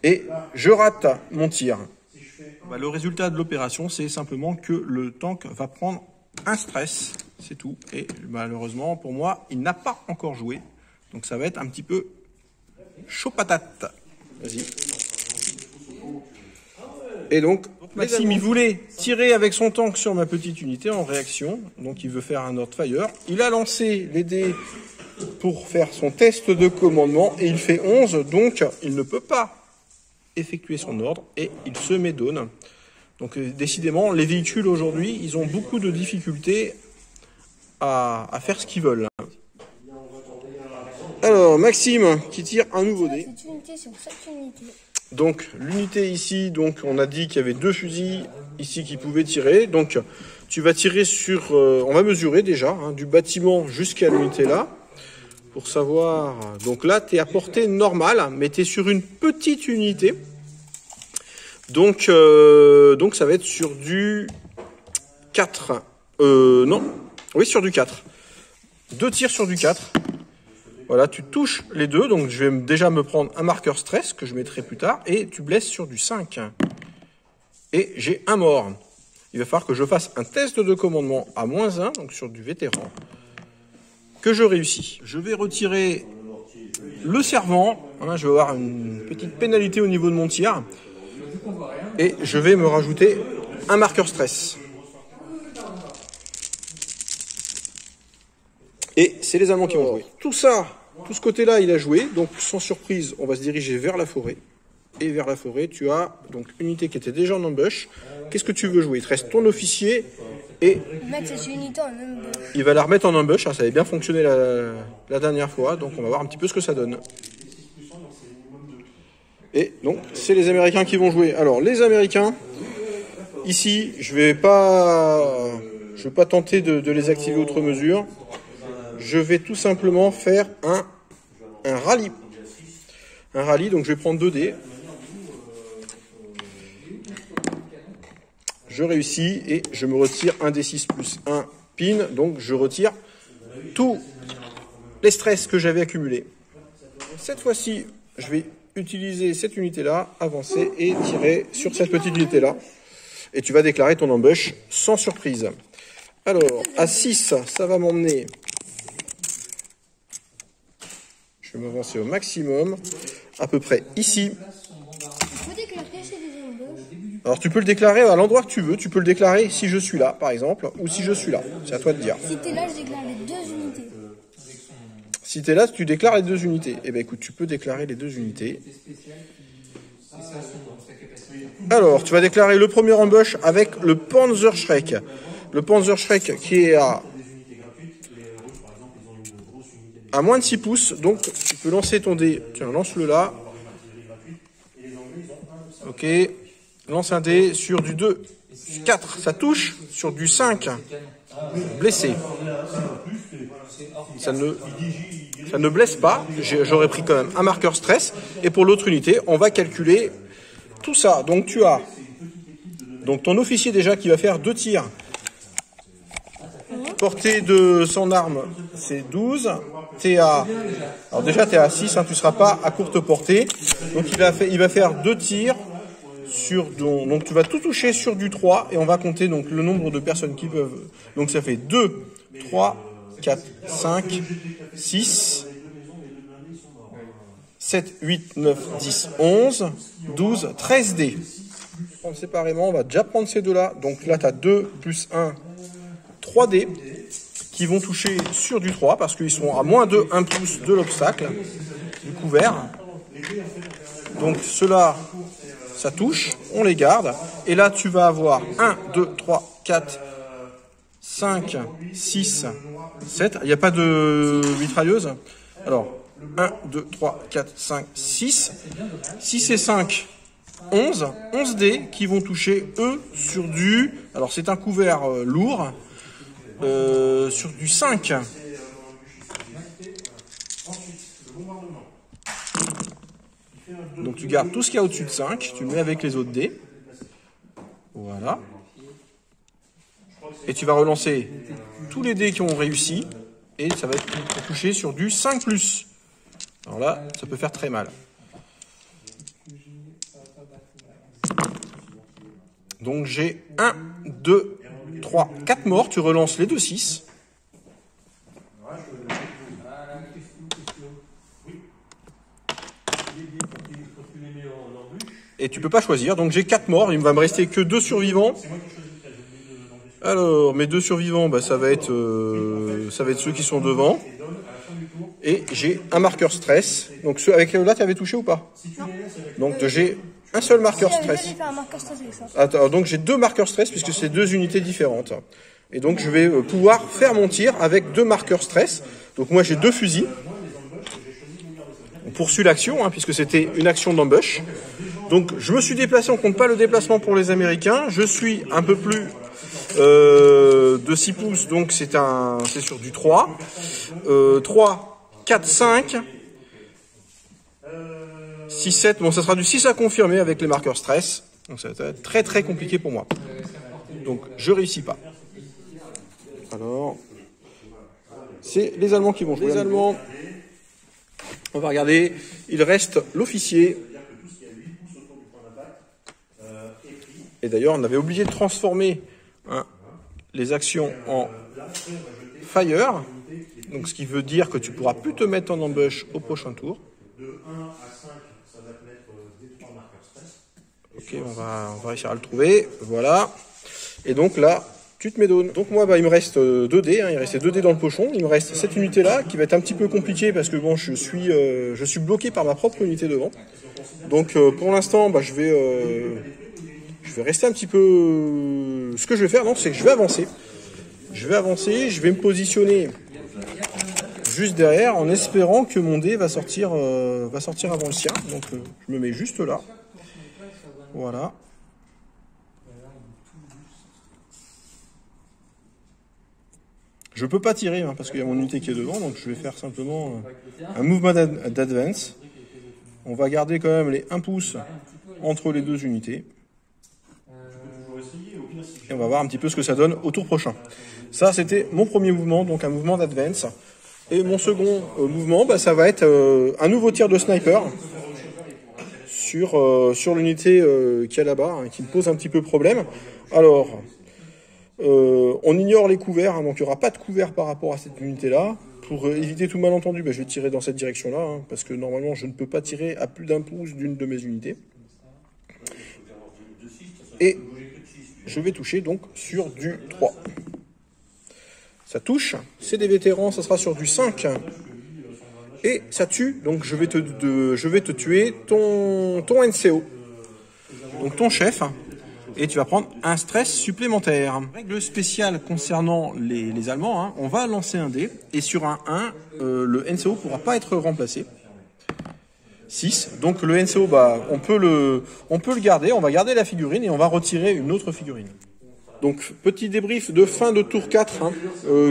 Et je rate mon tir. Bah, le résultat de l'opération c'est simplement que le tank va prendre un stress, c'est tout. Et malheureusement pour moi il n'a pas encore joué, donc ça va être un petit peu chaud patate. Vas-y. Et donc, Maxime, il voulait tirer avec son tank sur ma petite unité en réaction. Donc, il veut faire un ordre fire. Il a lancé les dés pour faire son test de commandement et il fait 11. Donc, il ne peut pas effectuer son ordre et il se met down. Donc, décidément, les véhicules aujourd'hui, ils ont beaucoup de difficultés à faire ce qu'ils veulent. Alors, Maxime qui tire un nouveau dé. Cette unité sur cette unité. Donc l'unité ici, donc on a dit qu'il y avait 2 fusils ici qui pouvaient tirer. Donc tu vas tirer sur, on va mesurer déjà, hein, du bâtiment jusqu'à l'unité là, pour savoir. Donc là tu es à portée normale, mais tu es sur une petite unité. Donc ça va être sur du 4. Non, oui sur du 4. 2 tirs sur du 4. Voilà, tu touches les deux, donc je vais déjà me prendre un marqueur stress que je mettrai plus tard, et tu blesses sur du 5. Et j'ai un mort. Il va falloir que je fasse un test de commandement à -1, donc sur du vétéran, que je réussis. Je vais retirer le servant, hein, je vais avoir une petite pénalité au niveau de mon tir, et je vais me rajouter un marqueur stress. Et c'est les Allemands qui vont jouer. Tout ça, tout ce côté-là, il a joué. Donc, sans surprise, on va se diriger vers la forêt. Et vers la forêt, tu as donc une unité qui était déjà en ambush. Qu'est-ce que tu veux jouer? Il te reste ton officier et... Mettre cette unité en ambush. Il va la remettre en ambush. Ça avait bien fonctionné la dernière fois. Donc, on va voir un petit peu ce que ça donne. Et donc, c'est les Américains qui vont jouer. Alors, les Américains, ici, je vais pas tenter de les activer outre mesure. Je vais tout simplement faire un rallye. Un rallye, donc je vais prendre 2 dés. Je réussis et je me retire un D6 plus 1 pin. Donc je retire tous les stress que j'avais accumulés. Cette fois-ci, je vais utiliser cette unité-là, avancer et tirer sur cette petite unité-là. Et tu vas déclarer ton ambush sans surprise. Alors, à 6, ça va m'emmener... Je vais m'avancer au maximum, à peu près ici. Il faut déclarer c'est des embauches. Alors tu peux le déclarer à l'endroit que tu veux, tu peux le déclarer si je suis là, par exemple, ou si je suis là. C'est à toi de dire. Si t'es là, je déclare les 2 unités. Si tu es là, tu déclares les 2 unités. Eh bien écoute, tu peux déclarer les 2 unités. Alors, tu vas déclarer le premier ambush avec le Panzerschreck. Le Panzerschreck qui est à moins de 6 pouces, donc tu peux lancer ton dé. Tiens, lance-le là. Ok. Lance un dé sur du 2. 4, ça touche. Sur du 5, blessé. Ça ne blesse pas. J'aurais pris quand même un marqueur stress. Et pour l'autre unité, on va calculer tout ça. Donc tu as ton officier déjà qui va faire 2 tirs. Portée de son arme, c'est 12. Alors déjà, tu es à 6, hein, tu ne seras pas à courte portée. Donc il va faire 2 tirs. Donc tu vas tout toucher sur du 3 et on va compter donc le nombre de personnes qui peuvent. Donc ça fait 2, 3, 4, 5, 6, 7, 8, 9, 10, 11, 12, 13 dés. prendre séparément. On va déjà prendre ces deux-là. Donc là, tu as 2 plus 1, 3 dés qui vont toucher sur du 3 parce qu'ils sont à moins de 1 pouce de l'obstacle, du couvert. Donc ceux-là, ça touche, on les garde. Et là, tu vas avoir 1, 2, 3, 4, 5, 6, 7. Il n'y a pas de mitrailleuse. Alors, 1, 2, 3, 4, 5, 6. 6 et 5, 11. 11 dés qui vont toucher, eux, sur du... Alors, c'est un couvert lourd. Sur du 5. Donc, tu gardes tout ce qu'il y a au-dessus de 5. Tu le mets avec les autres dés. Voilà. Et tu vas relancer tous les dés qui ont réussi. Et ça va être pour toucher sur du 5+. Alors là, ça peut faire très mal. Donc j'ai 1, 2, 3, 4 morts. Tu relances les 2 6. Et tu peux pas choisir. Donc j'ai 4 morts. Il va me rester que 2 survivants. Alors, mes 2 survivants, bah, ça va être ceux qui sont devant. Et j'ai un marqueur stress. Donc, avec là, tu avais touché ou pas? Non. Donc, j'ai un seul marqueur stress. J'avais fait un marqueur stress avec ça. Attends, donc, j'ai 2 marqueurs stress puisque c'est 2 unités différentes. Et donc, je vais pouvoir faire mon tir avec 2 marqueurs stress. Donc, moi, j'ai 2 fusils. On poursuit l'action, hein, puisque c'était une action d'ambush. Donc, je me suis déplacé. On compte pas le déplacement pour les Américains. Je suis un peu plus... de 6 pouces, donc c'est sur du 3. 3, 4, 5, 6, 7. Bon, ça sera du 6 à confirmer avec les marqueurs stress. Donc ça va être très très compliqué pour moi. Donc je réussis pas. Alors, c'est les Allemands qui vont jouer. Les Allemands, on va regarder. Il reste l'officier. Et d'ailleurs, on avait oublié de transformer les actions en fire, donc ce qui veut dire que tu pourras plus te mettre en ambush au prochain tour. Ok, on va réussir à le trouver, voilà. Et donc là, tu te mets down. Donc moi, bah, il me reste 2 dés, hein, il restait 2 dés dans le pochon, il me reste cette unité-là, qui va être un petit peu compliquée parce que bon, je suis bloqué par ma propre unité devant. Donc pour l'instant, bah, je vais rester un petit peu... Ce que je vais faire, non, c'est que je vais avancer. Je vais me positionner juste derrière en espérant que mon dé va sortir avant le sien. Donc je me mets juste là. Voilà. Je peux pas tirer hein, parce qu'il y a mon unité qui est devant, donc je vais faire simplement un mouvement d'advance. On va garder quand même les 1 pouce entre les 2 unités. Et on va voir un petit peu ce que ça donne au tour prochain. Ça, c'était mon premier mouvement, donc un mouvement d'advance. Et mon second mouvement, bah, ça va être un nouveau tir de sniper sur l'unité qui est là-bas, hein, qui me pose un petit peu problème. Alors, on ignore les couverts, hein, donc il n'y aura pas de couvert par rapport à cette unité-là. Pour éviter tout malentendu, bah, je vais tirer dans cette direction-là, hein, parce que normalement, je ne peux pas tirer à plus d'1 pouce d'une de mes unités. Et je vais toucher donc sur du 3. Ça touche, c'est des vétérans, ça sera sur du 5. Et ça tue, donc je vais te tuer ton NCO, donc ton chef, et tu vas prendre un stress supplémentaire. Règle spéciale concernant les Allemands, hein, on va lancer un dé, et sur un 1, le NCO ne pourra pas être remplacé. 6, donc le NCO, bah, on peut le garder, on va garder la figurine et on va retirer une autre figurine. Donc petit débrief de fin de tour 4, hein,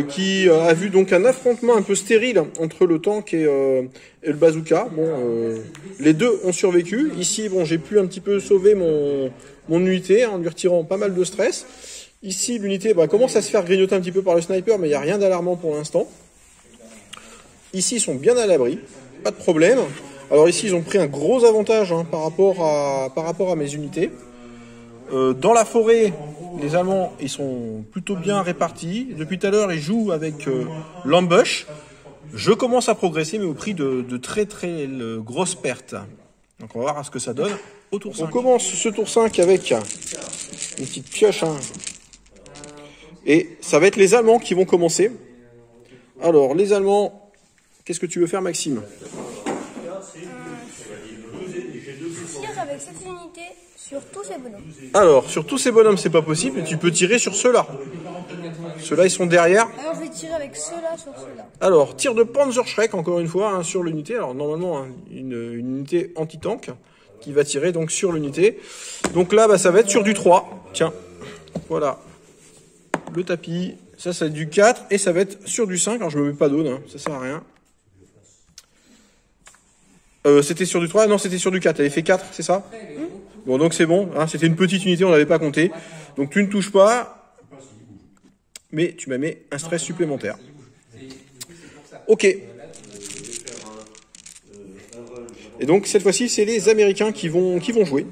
qui a vu donc un affrontement un peu stérile entre le tank et le bazooka. Bon, les deux ont survécu. Ici, bon, j'ai pu un petit peu sauver mon unité en lui retirant pas mal de stress. Ici, l'unité commence à se faire grignoter un petit peu par le sniper, mais il n'y a rien d'alarmant pour l'instant. Ici, ils sont bien à l'abri, pas de problème. Alors ici, ils ont pris un gros avantage hein, par rapport à mes unités. Dans la forêt, les Allemands, ils sont plutôt bien répartis. Depuis tout à l'heure, ils jouent avec l'ambush. Je commence à progresser, mais au prix de très très grosses pertes. Donc on va voir ce que ça donne au tour 5. On commence ce tour 5 avec une petite pioche. Hein. Et ça va être les Allemands qui vont commencer. Alors, les Allemands, qu'est-ce que tu veux faire, Maxime? Tire avec cette unité sur tous ces bonhommes. Alors, sur tous ces bonhommes, c'est pas possible, mais tu peux tirer sur ceux-là. Ceux-là, ils sont derrière. Alors, je vais tirer avec ceux-là sur ceux-là. Alors, tir de Panzerschreck, encore une fois, hein, sur l'unité. Alors, normalement, hein, une unité anti-tank qui va tirer donc sur l'unité. Donc là, bah, ça va être sur du 3. Tiens, voilà. Le tapis. Ça va être du 4 et ça va être sur du 5. Alors, je me mets pas d'aune, hein, ça sert à rien. C'était sur du 3? Non, c'était sur du 4. Elle avait fait 4, c'est ça? Bon, donc c'est bon. Hein, c'était une petite unité, on n'avait pas compté. Donc, tu ne touches pas. Mais tu m'as mis un stress supplémentaire. Ok. Et donc, cette fois-ci, c'est les Américains qui vont jouer.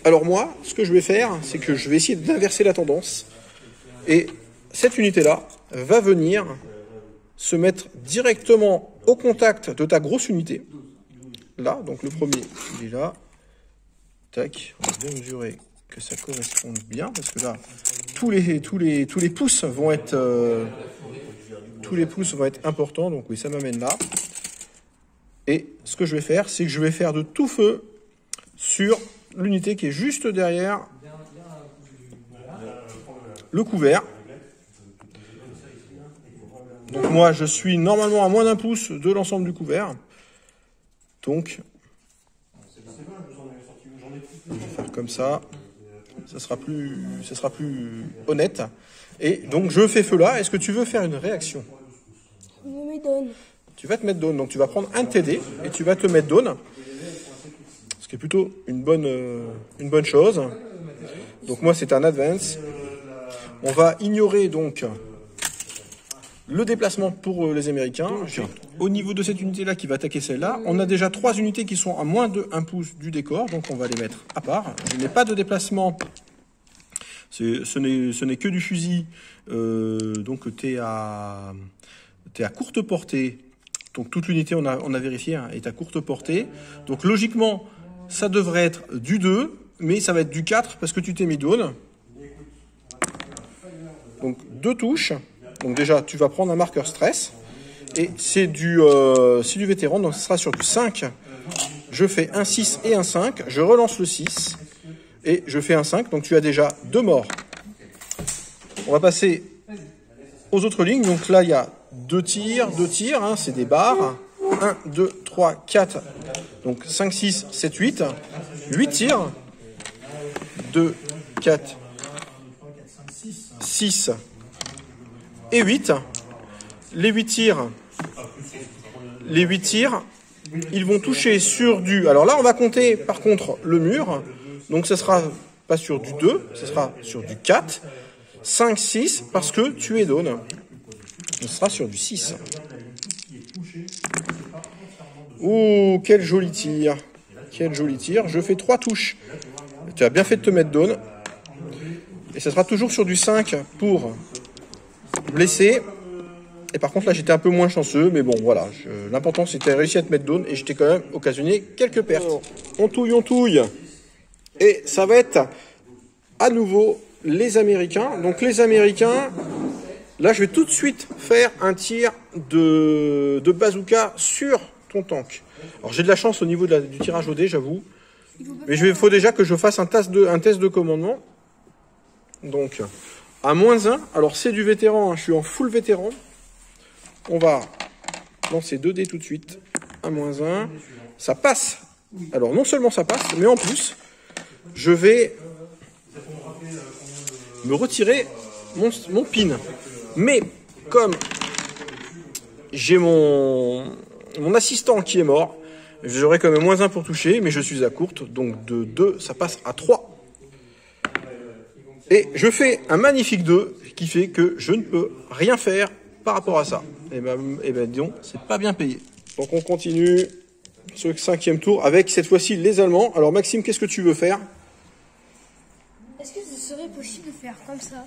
Alors moi, ce que je vais faire, c'est que je vais essayer d'inverser la tendance. Et cette unité-là va venir se mettre directement au contact de ta grosse unité. Là, donc le premier, il est là. Tac, on va bien mesurer que ça corresponde bien, parce que là, tous les pouces vont être importants, donc oui, ça m'amène là. Et ce que je vais faire, c'est que je vais faire de tout feu sur l'unité qui est juste derrière le couvert. Donc moi, je suis normalement à moins d'1 pouce de l'ensemble du couvert. Donc, je vais faire comme ça. Ça sera plus honnête. Et donc, je fais feu là. Est-ce que tu veux faire une réaction? Je me mets d'aune. Tu vas te mettre d'aune. Donc, tu vas prendre un TD et tu vas te mettre d'aune. Ce qui est plutôt une bonne chose. Donc, moi, c'est un advance. On va ignorer donc le déplacement pour les Américains. Au niveau de cette unité-là qui va attaquer celle-là, on a déjà 3 unités qui sont à moins de 1 pouce du décor, donc on va les mettre à part. Je n'ai pas de déplacement, ce n'est que du fusil, donc tu es à courte portée. Donc toute l'unité, on a vérifié, hein, est à courte portée. Donc logiquement, ça devrait être du 2, mais ça va être du 4 parce que tu t'es mis d'aune. Donc 2 touches. Donc déjà, tu vas prendre un marqueur stress. Et c'est du vétéran, donc ce sera sur du 5. Je fais un 6 et un 5. Je relance le 6. Et je fais un 5. Donc tu as déjà 2 morts. On va passer aux autres lignes. Donc là, il y a 2 tirs. Hein, c'est des barres. 1, 2, 3, 4. Donc 5, 6, 7, 8. 8 tirs. 2, 4, 6 et 8. Les 8 tirs, ils vont toucher sur du... Alors là, on va compter par contre le mur. Donc ça sera pas sur du 2, ça sera sur du 4. 5, 6, parce que tu es d'aune. Ce sera sur du 6. Oh, quel joli tir. Quel joli tir. Je fais 3 touches. Tu as bien fait de te mettre d'aune. Et ça sera toujours sur du 5 pour blesser. Et par contre, là, j'étais un peu moins chanceux. Mais bon, voilà. L'important, c'était réussir à te mettre d'aune. Et j'étais quand même occasionné quelques pertes. On touille. Et ça va être à nouveau les Américains. Donc les Américains, là, je vais tout de suite faire un tir de bazooka sur ton tank. Alors j'ai de la chance au niveau du tirage au dé, j'avoue. Mais il faut déjà que je fasse un test de commandement. Donc, à moins 1. Alors c'est du vétéran, hein, je suis en full vétéran. On va lancer 2 dés tout de suite. À moins 1. Ça passe. Alors non seulement ça passe, mais en plus, je vais me retirer mon pin. Mais comme j'ai mon assistant qui est mort, j'aurai quand même moins 1 pour toucher, mais je suis à courte, donc de 2, ça passe à 3. Et je fais un magnifique 2, qui fait que je ne peux rien faire par rapport à ça. Et ben disons, c'est pas bien payé. Donc on continue ce 5e tour avec cette fois-ci les Allemands. Alors Maxime, qu'est-ce que tu veux faire? Est-ce que ce serait possible de faire comme ça?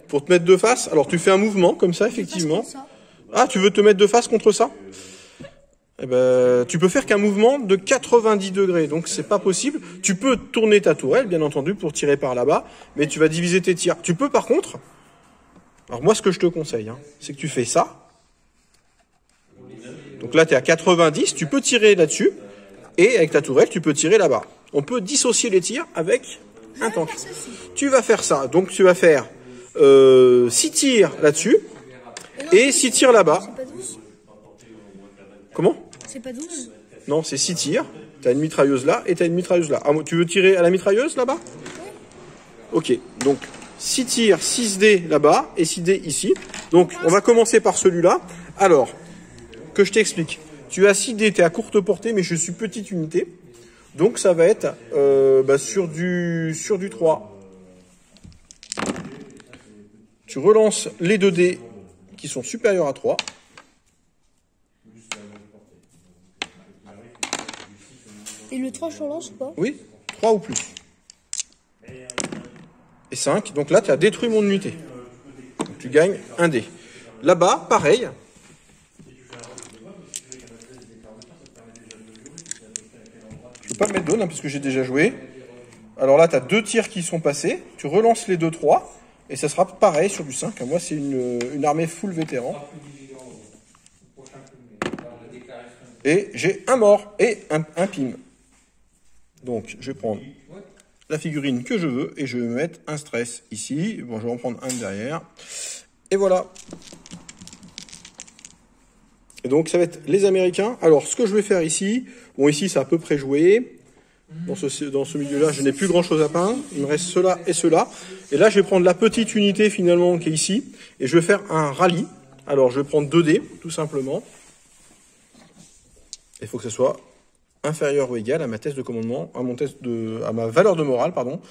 Pour te mettre de face? Alors tu fais un mouvement comme ça, effectivement. Ah, tu veux te mettre de face contre ça? eh ben, tu peux faire qu'un mouvement de 90 degrés, donc c'est pas possible. Tu peux tourner ta tourelle, bien entendu, pour tirer par là-bas, mais tu vas diviser tes tirs. Tu peux par contre, alors moi ce que je te conseille, hein, c'est que tu fais ça. Donc là tu es à 90, tu peux tirer là-dessus, et avec ta tourelle tu peux tirer là-bas. On peut dissocier les tirs avec un tank. Tu vas faire ça, donc tu vas faire 6 tirs là-dessus, et 6 tirs là-bas. C'est pas 12? Comment? C'est pas 12? Non, c'est 6 tirs. T'as une mitrailleuse là et t'as une mitrailleuse là. Ah, tu veux tirer à la mitrailleuse là-bas? Ok, donc 6 tirs, 6 dés là-bas et 6 dés ici. Donc on va commencer par celui-là. Alors, que je t'explique. Tu as 6 dés, t'es à courte portée, mais je suis petite unité. Donc ça va être sur du 3. Tu relances les 2 dés qui sont supérieurs à 3. Et le 3, je relance ou pas? Oui, 3 ou plus. Et 5, donc là tu as détruit mon unité. Donc, tu gagnes un dé. Là-bas, pareil. Je ne peux pas mettre d'eau, puisque j'ai déjà joué. Alors là, tu as 2 tirs qui sont passés. Tu relances les 2-3. Et ça sera pareil sur du 5. Moi, c'est une armée full vétéran. Et j'ai un mort et un pim. Donc, je vais prendre la figurine que je veux et je vais mettre un stress ici. Bon, je vais en prendre un derrière. Et voilà. Et donc, ça va être les Américains. Alors, ce que je vais faire ici, bon, ici, c'est à peu près joué. Dans ce milieu-là, je n'ai plus grand-chose à peindre. Il me reste cela et cela. Et là, je vais prendre la petite unité, finalement, qui est ici. Et je vais faire un rallye. Alors, je vais prendre 2 dés, tout simplement. Il faut que ce soit inférieur ou égal à ma test de commandement, à ma valeur de morale, pardon,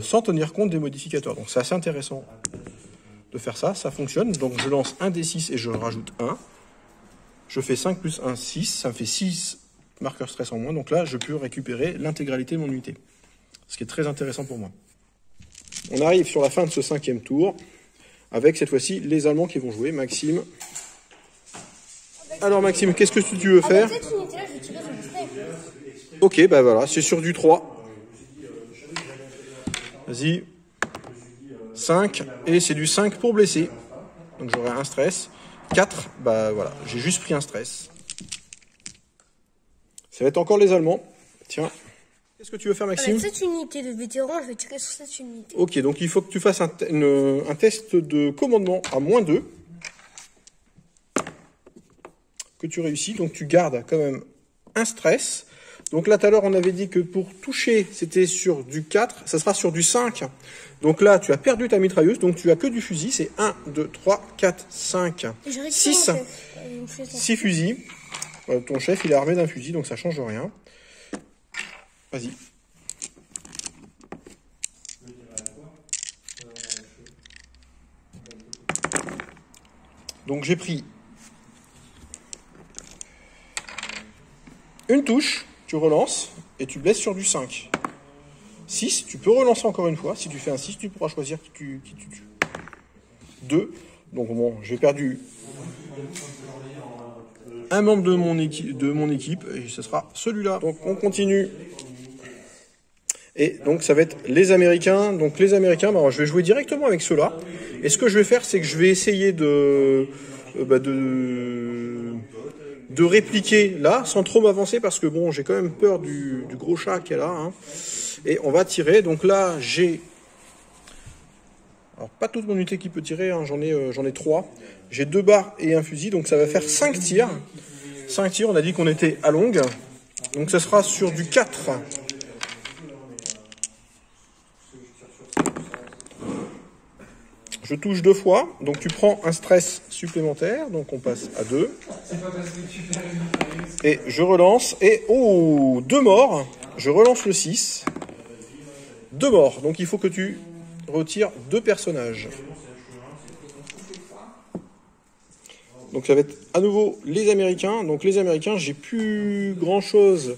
sans tenir compte des modificateurs. Donc c'est assez intéressant de faire ça, ça fonctionne. Donc je lance un D6 et je rajoute 1. Je fais 5 plus 1, 6, ça me fait 6 marqueurs stress en moins. Donc là, je peux récupérer l'intégralité de mon unité, ce qui est très intéressant pour moi. On arrive sur la fin de ce 5e tour, avec cette fois-ci les Allemands qui vont jouer. Maxime. Alors Maxime, qu'est-ce que tu veux faire? Cette unité-là, je vais tirer sur le sniper. Ok, bah voilà, c'est sur du 3. Vas-y. 5, et c'est du 5 pour blesser. Donc j'aurai un stress. 4, bah voilà, j'ai juste pris un stress. Ça va être encore les Allemands. Tiens. Qu'est-ce que tu veux faire, Maxime? Avec cette unité de vétéran, je vais tirer sur cette unité. Ok, donc il faut que tu fasses un test de commandement à -2. Que tu réussis, donc tu gardes quand même un stress. Donc là, tout à l'heure, on avait dit que pour toucher, c'était sur du 4, ça sera sur du 5. Donc là, tu as perdu ta mitrailleuse, donc tu as que du fusil, c'est 1, 2, 3, 4, 5, 6. 6 fusils. Ton chef, il est armé d'un fusil, donc ça change rien. Vas-y. Donc j'ai pris une touche, tu relances, et tu blesses sur du 5. 6, tu peux relancer encore une fois. Si tu fais un 6, tu pourras choisir qui tu tues. 2, donc bon, j'ai perdu un membre de mon équipe, et ce sera celui-là. Donc on continue. Et donc ça va être les Américains. Donc les Américains, bah, je vais jouer directement avec ceux-là. Et ce que je vais faire, c'est que je vais essayer de répliquer là, sans trop m'avancer, parce que bon, j'ai quand même peur du gros chat qui est là. Hein. Et on va tirer. Donc là, j'ai... Alors, pas toute mon unité qui peut tirer, hein. J'en ai 3. J'ai 2 barres et un fusil, donc ça va faire 5 tirs. 5 tirs, on a dit qu'on était à longue. Donc ça sera sur du 4. Je touche 2 fois, donc tu prends un stress supplémentaire, donc on passe à 2. Et je relance, et oh, 2 morts. Je relance le 6. 2 morts, donc il faut que tu retires 2 personnages. Donc ça va être à nouveau les Américains. Donc les Américains, j'ai plus grand chose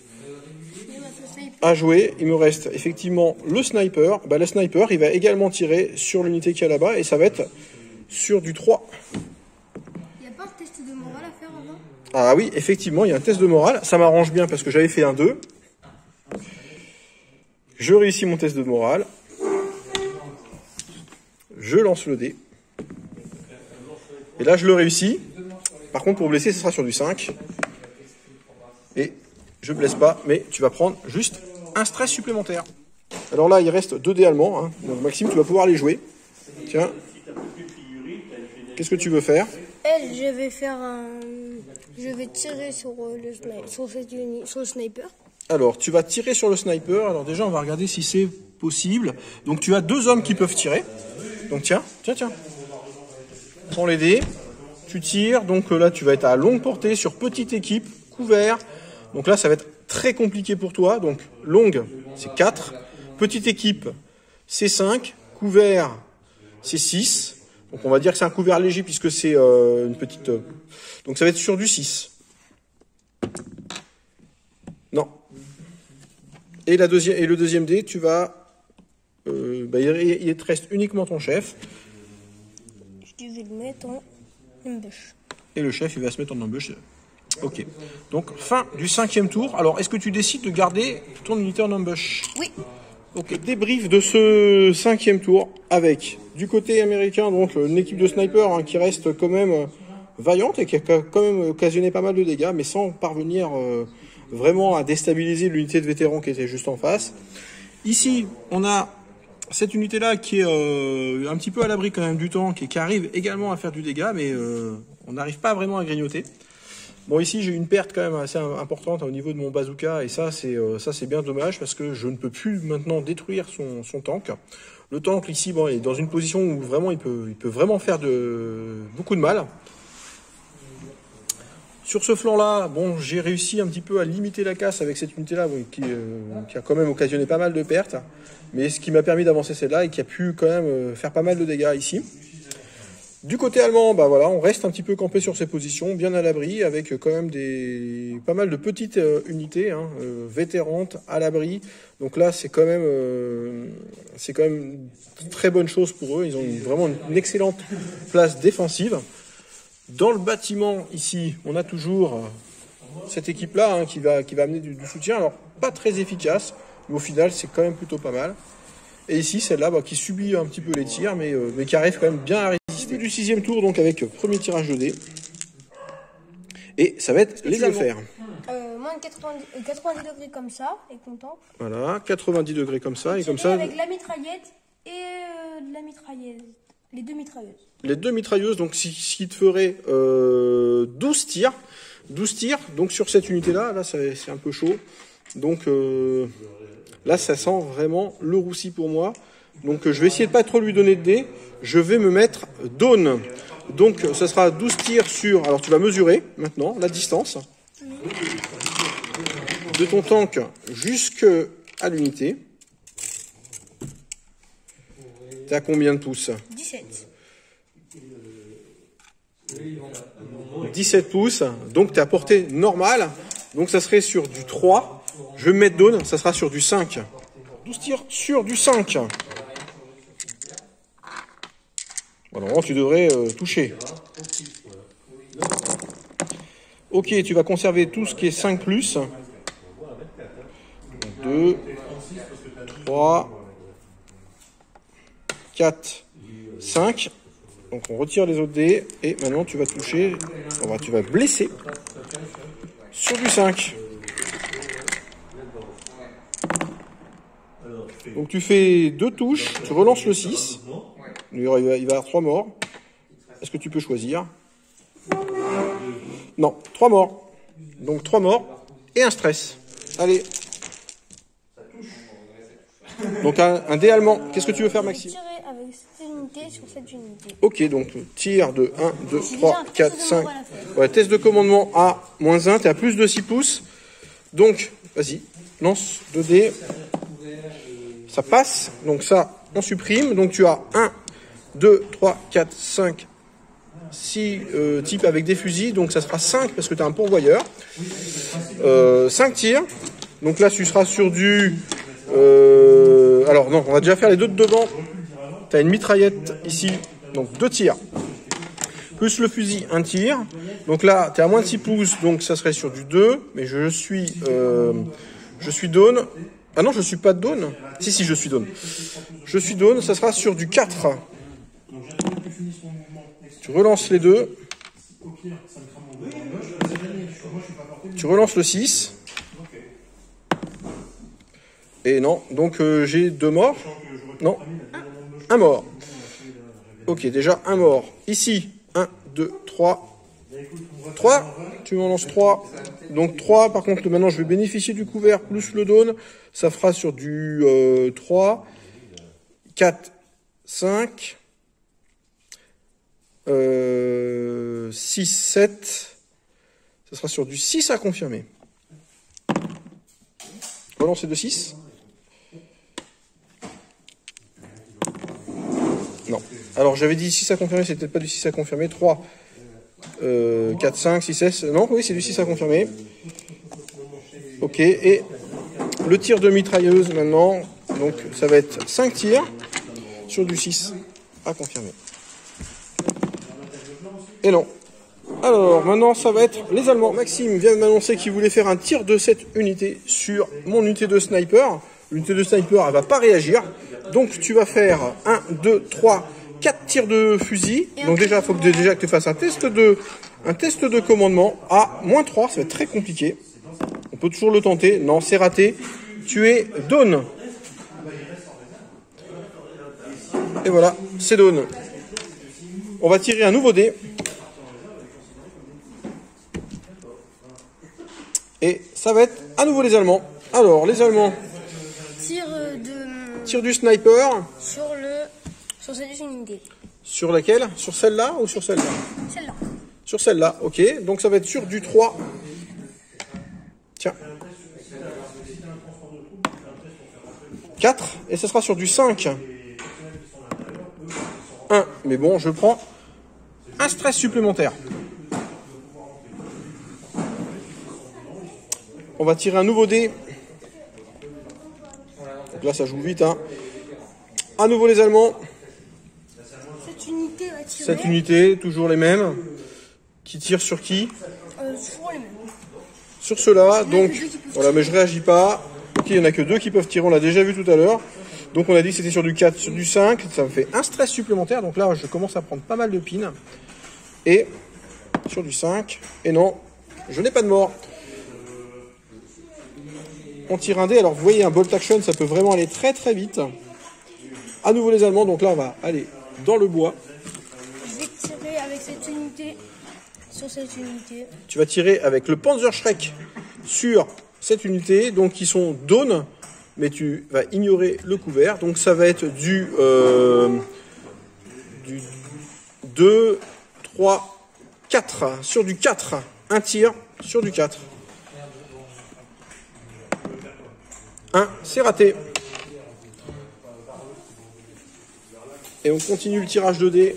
à jouer. Il me reste effectivement le sniper. Bah, le sniper, il va également tirer sur l'unité qui est là-bas, et ça va être sur du 3. Il n'y a pas un test de morale à faire avant? Ah oui, effectivement, il y a un test de morale. Ça m'arrange bien parce que j'avais fait un 2. Je réussis mon test de morale. Je lance le dé. Et là, je le réussis. Par contre, pour blesser, ce sera sur du 5. Et je blesse pas, mais tu vas prendre juste un stress supplémentaire. Alors là, il reste 2 dés allemands. Hein. Donc Maxime, tu vas pouvoir les jouer. Tiens. Qu'est-ce que tu veux faire? Je vais faire un... Je vais tirer sur le sniper. Alors, tu vas tirer sur le sniper. Alors déjà, on va regarder si c'est possible. Donc, tu as 2 hommes qui peuvent tirer. Donc, tiens. Prends les dés. Tu tires. Donc là, tu vas être à longue portée sur petite équipe, couvert. Donc là, ça va être très compliqué pour toi. Donc, longue, c'est 4. Petite équipe, c'est 5. Couvert, c'est 6. Donc, on va dire que c'est un couvert léger puisque c'est une petite... Donc, ça va être sur du 6. Non. Et le deuxième dé, tu vas... il te reste uniquement ton chef. Je vais le mettre en ambush. Et le chef, il va se mettre en ambush. Ok. Donc, fin du 5e tour. Alors, est-ce que tu décides de garder ton unité en ambush? Oui. Ok. Débrief de ce 5e tour avec, du côté américain, donc une équipe de snipers hein, qui reste quand même vaillante et qui a quand même occasionné pas mal de dégâts, mais sans parvenir vraiment à déstabiliser l'unité de vétérans qui était juste en face. Ici, on a cette unité-là qui est un petit peu à l'abri quand même du tank et qui arrive également à faire du dégât, mais on n'arrive pas vraiment à grignoter. Bon, ici, j'ai une perte quand même assez importante au niveau de mon bazooka, et ça, c'est bien dommage, parce que je ne peux plus maintenant détruire son tank. Le tank, ici, bon, il est dans une position où vraiment il peut vraiment faire beaucoup de mal. Sur ce flanc-là, bon, j'ai réussi un petit peu à limiter la casse avec cette unité-là, bon, qui a quand même occasionné pas mal de pertes, mais ce qui m'a permis d'avancer celle-là et qui a pu quand même faire pas mal de dégâts ici. Du côté allemand, bah voilà, on reste un petit peu campé sur ses positions, bien à l'abri, avec quand même pas mal de petites unités, hein, vétérantes, à l'abri. Donc là, c'est quand même une très bonne chose pour eux. Ils ont vraiment une excellente place défensive. Dans le bâtiment, ici, on a toujours cette équipe-là hein, qui va amener du soutien. Alors, pas très efficace, mais au final, c'est quand même plutôt pas mal. Et ici, celle-là, qui subit un petit peu les tirs, mais qui arrive quand même bien à résister. Du 6e tour, donc avec premier tirage de dés. Et ça va être les affaires. Moins de 90 degrés comme ça, et content. Voilà, 90 degrés comme ça, et comme ça... Avec la mitraillette et la mitrailleuse. Les 2 mitrailleuses. Les 2 mitrailleuses, donc ce qui te ferait 12 tirs. 12 tirs, donc sur cette unité-là, là, c'est un peu chaud. Donc là, ça sent vraiment le roussi pour moi. Donc je vais essayer de pas trop lui donner de dés. Je vais me mettre down. Donc ça sera 12 tirs sur... Alors tu vas mesurer maintenant la distance de ton tank jusqu'à l'unité. T'es à combien de pouces? 17. 17 pouces. Donc t'es à portée normale. Donc ça serait sur du 3. Je vais me mettre down, ça sera sur du 5. 12 tirs sur du 5. Voilà, tu devrais toucher. Ok, tu vas conserver tout ce qui est 5+. 2, 3, 4, 5. Donc on retire les autres dés. Et maintenant tu vas toucher, tu vas blesser sur du 5. Donc tu fais 2 touches, tu relances le 6. Il va y avoir 3 morts. Est-ce que tu peux choisir? Non, 3 morts. Donc 3 morts et un stress. Allez. Donc un dé allemand. Qu'est-ce que tu veux faire, Maxime? Tirer avec cette unité sur cette unité. Ok, donc tir de 1, 2, 3, 4, 5. Ouais, test de commandement à -1, tu es à plus de 6 pouces. Donc, vas-y, lance 2 dés. Ça passe, donc ça, on supprime. Donc tu as 1, 2, 3, 4, 5, 6 types avec des fusils. Donc ça sera 5 parce que tu as un pourvoyeur. 5 tirs. Donc là, tu seras sur du... alors non, on va déjà faire les 2 de devant. Tu as une mitraillette ici. Donc 2 tirs. plus le fusil, un tir. Donc là, tu es à moins de 6 pouces, donc ça serait sur du 2, mais je suis down. Ah non, je suis pas down. Si, je suis down. Je suis down, ça sera sur du 4. Tu relances les deux. Tu relances le 6. Et non, donc j'ai 2 morts. Non, un mort. Ok, déjà un mort. Ici, 1, 2, 3. 3, tu m'en lances 3. Donc 3, par contre, maintenant je vais bénéficier du couvert plus le down. Ça fera sur du 3, 4, 5, 6, 7. Ça sera sur du 6 à confirmer. Relancer de 6. Non. Alors j'avais dit 6 à confirmer, c'est peut-être pas du 6 à confirmer. 3, 4, 5, 6, 7. Non, oui, c'est du 6 à confirmer. Ok, et le tir de mitrailleuse maintenant. Donc ça va être 5 tirs sur du 6 à confirmer. Et non. Alors maintenant ça va être les Allemands. Maxime vient de m'annoncer qu'il voulait faire un tir de cette unité sur mon unité de sniper. L'unité de sniper elle va pas réagir. Donc tu vas faire 1, 2, 3, 4 tirs de fusil. Donc déjà il faut que tu fasses un test de commandement à moins 3, ça va être très compliqué. On peut toujours le tenter. Non, c'est raté. Tu es down. Et voilà, c'est down. On va tirer un nouveau dé. Et ça va être à nouveau les Allemands. Alors, les Allemands. Tir du sniper. Sur cette unité. Sur laquelle? Sur celle-là ou sur celle-là? Celle-là. Sur celle-là, ok. Donc ça va être sur du 3. Tiens. 4. Et ça sera sur du 5. 1. Mais bon, je prends un stress supplémentaire. On va tirer un nouveau dé. Donc là, ça joue vite. Hein. À nouveau les Allemands. Cette unité, toujours les mêmes. Qui tire sur qui? Toujours les mêmes. Sur ceux-là. Donc, voilà, mais je réagis pas. Ok, il n'y en a que 2 qui peuvent tirer. On l'a déjà vu tout à l'heure. Donc, on a dit que c'était sur du 4, sur du 5. Ça me fait un stress supplémentaire. Donc là, je commence à prendre pas mal de pins. Et sur du 5. Et non, je n'ai pas de mort. On tire un dé. Alors, vous voyez, un bolt action, ça peut vraiment aller très très vite. À nouveau les Allemands. Donc là, on va aller dans le bois. Je vais tirer avec cette unité sur cette unité. Tu vas tirer avec le Panzerschreck sur cette unité. Donc, ils sont down, mais tu vas ignorer le couvert. Donc, ça va être du 2, 3, 4. Sur du 4. Un tir sur du 4. 1, c'est raté. Et on continue le tirage de dés.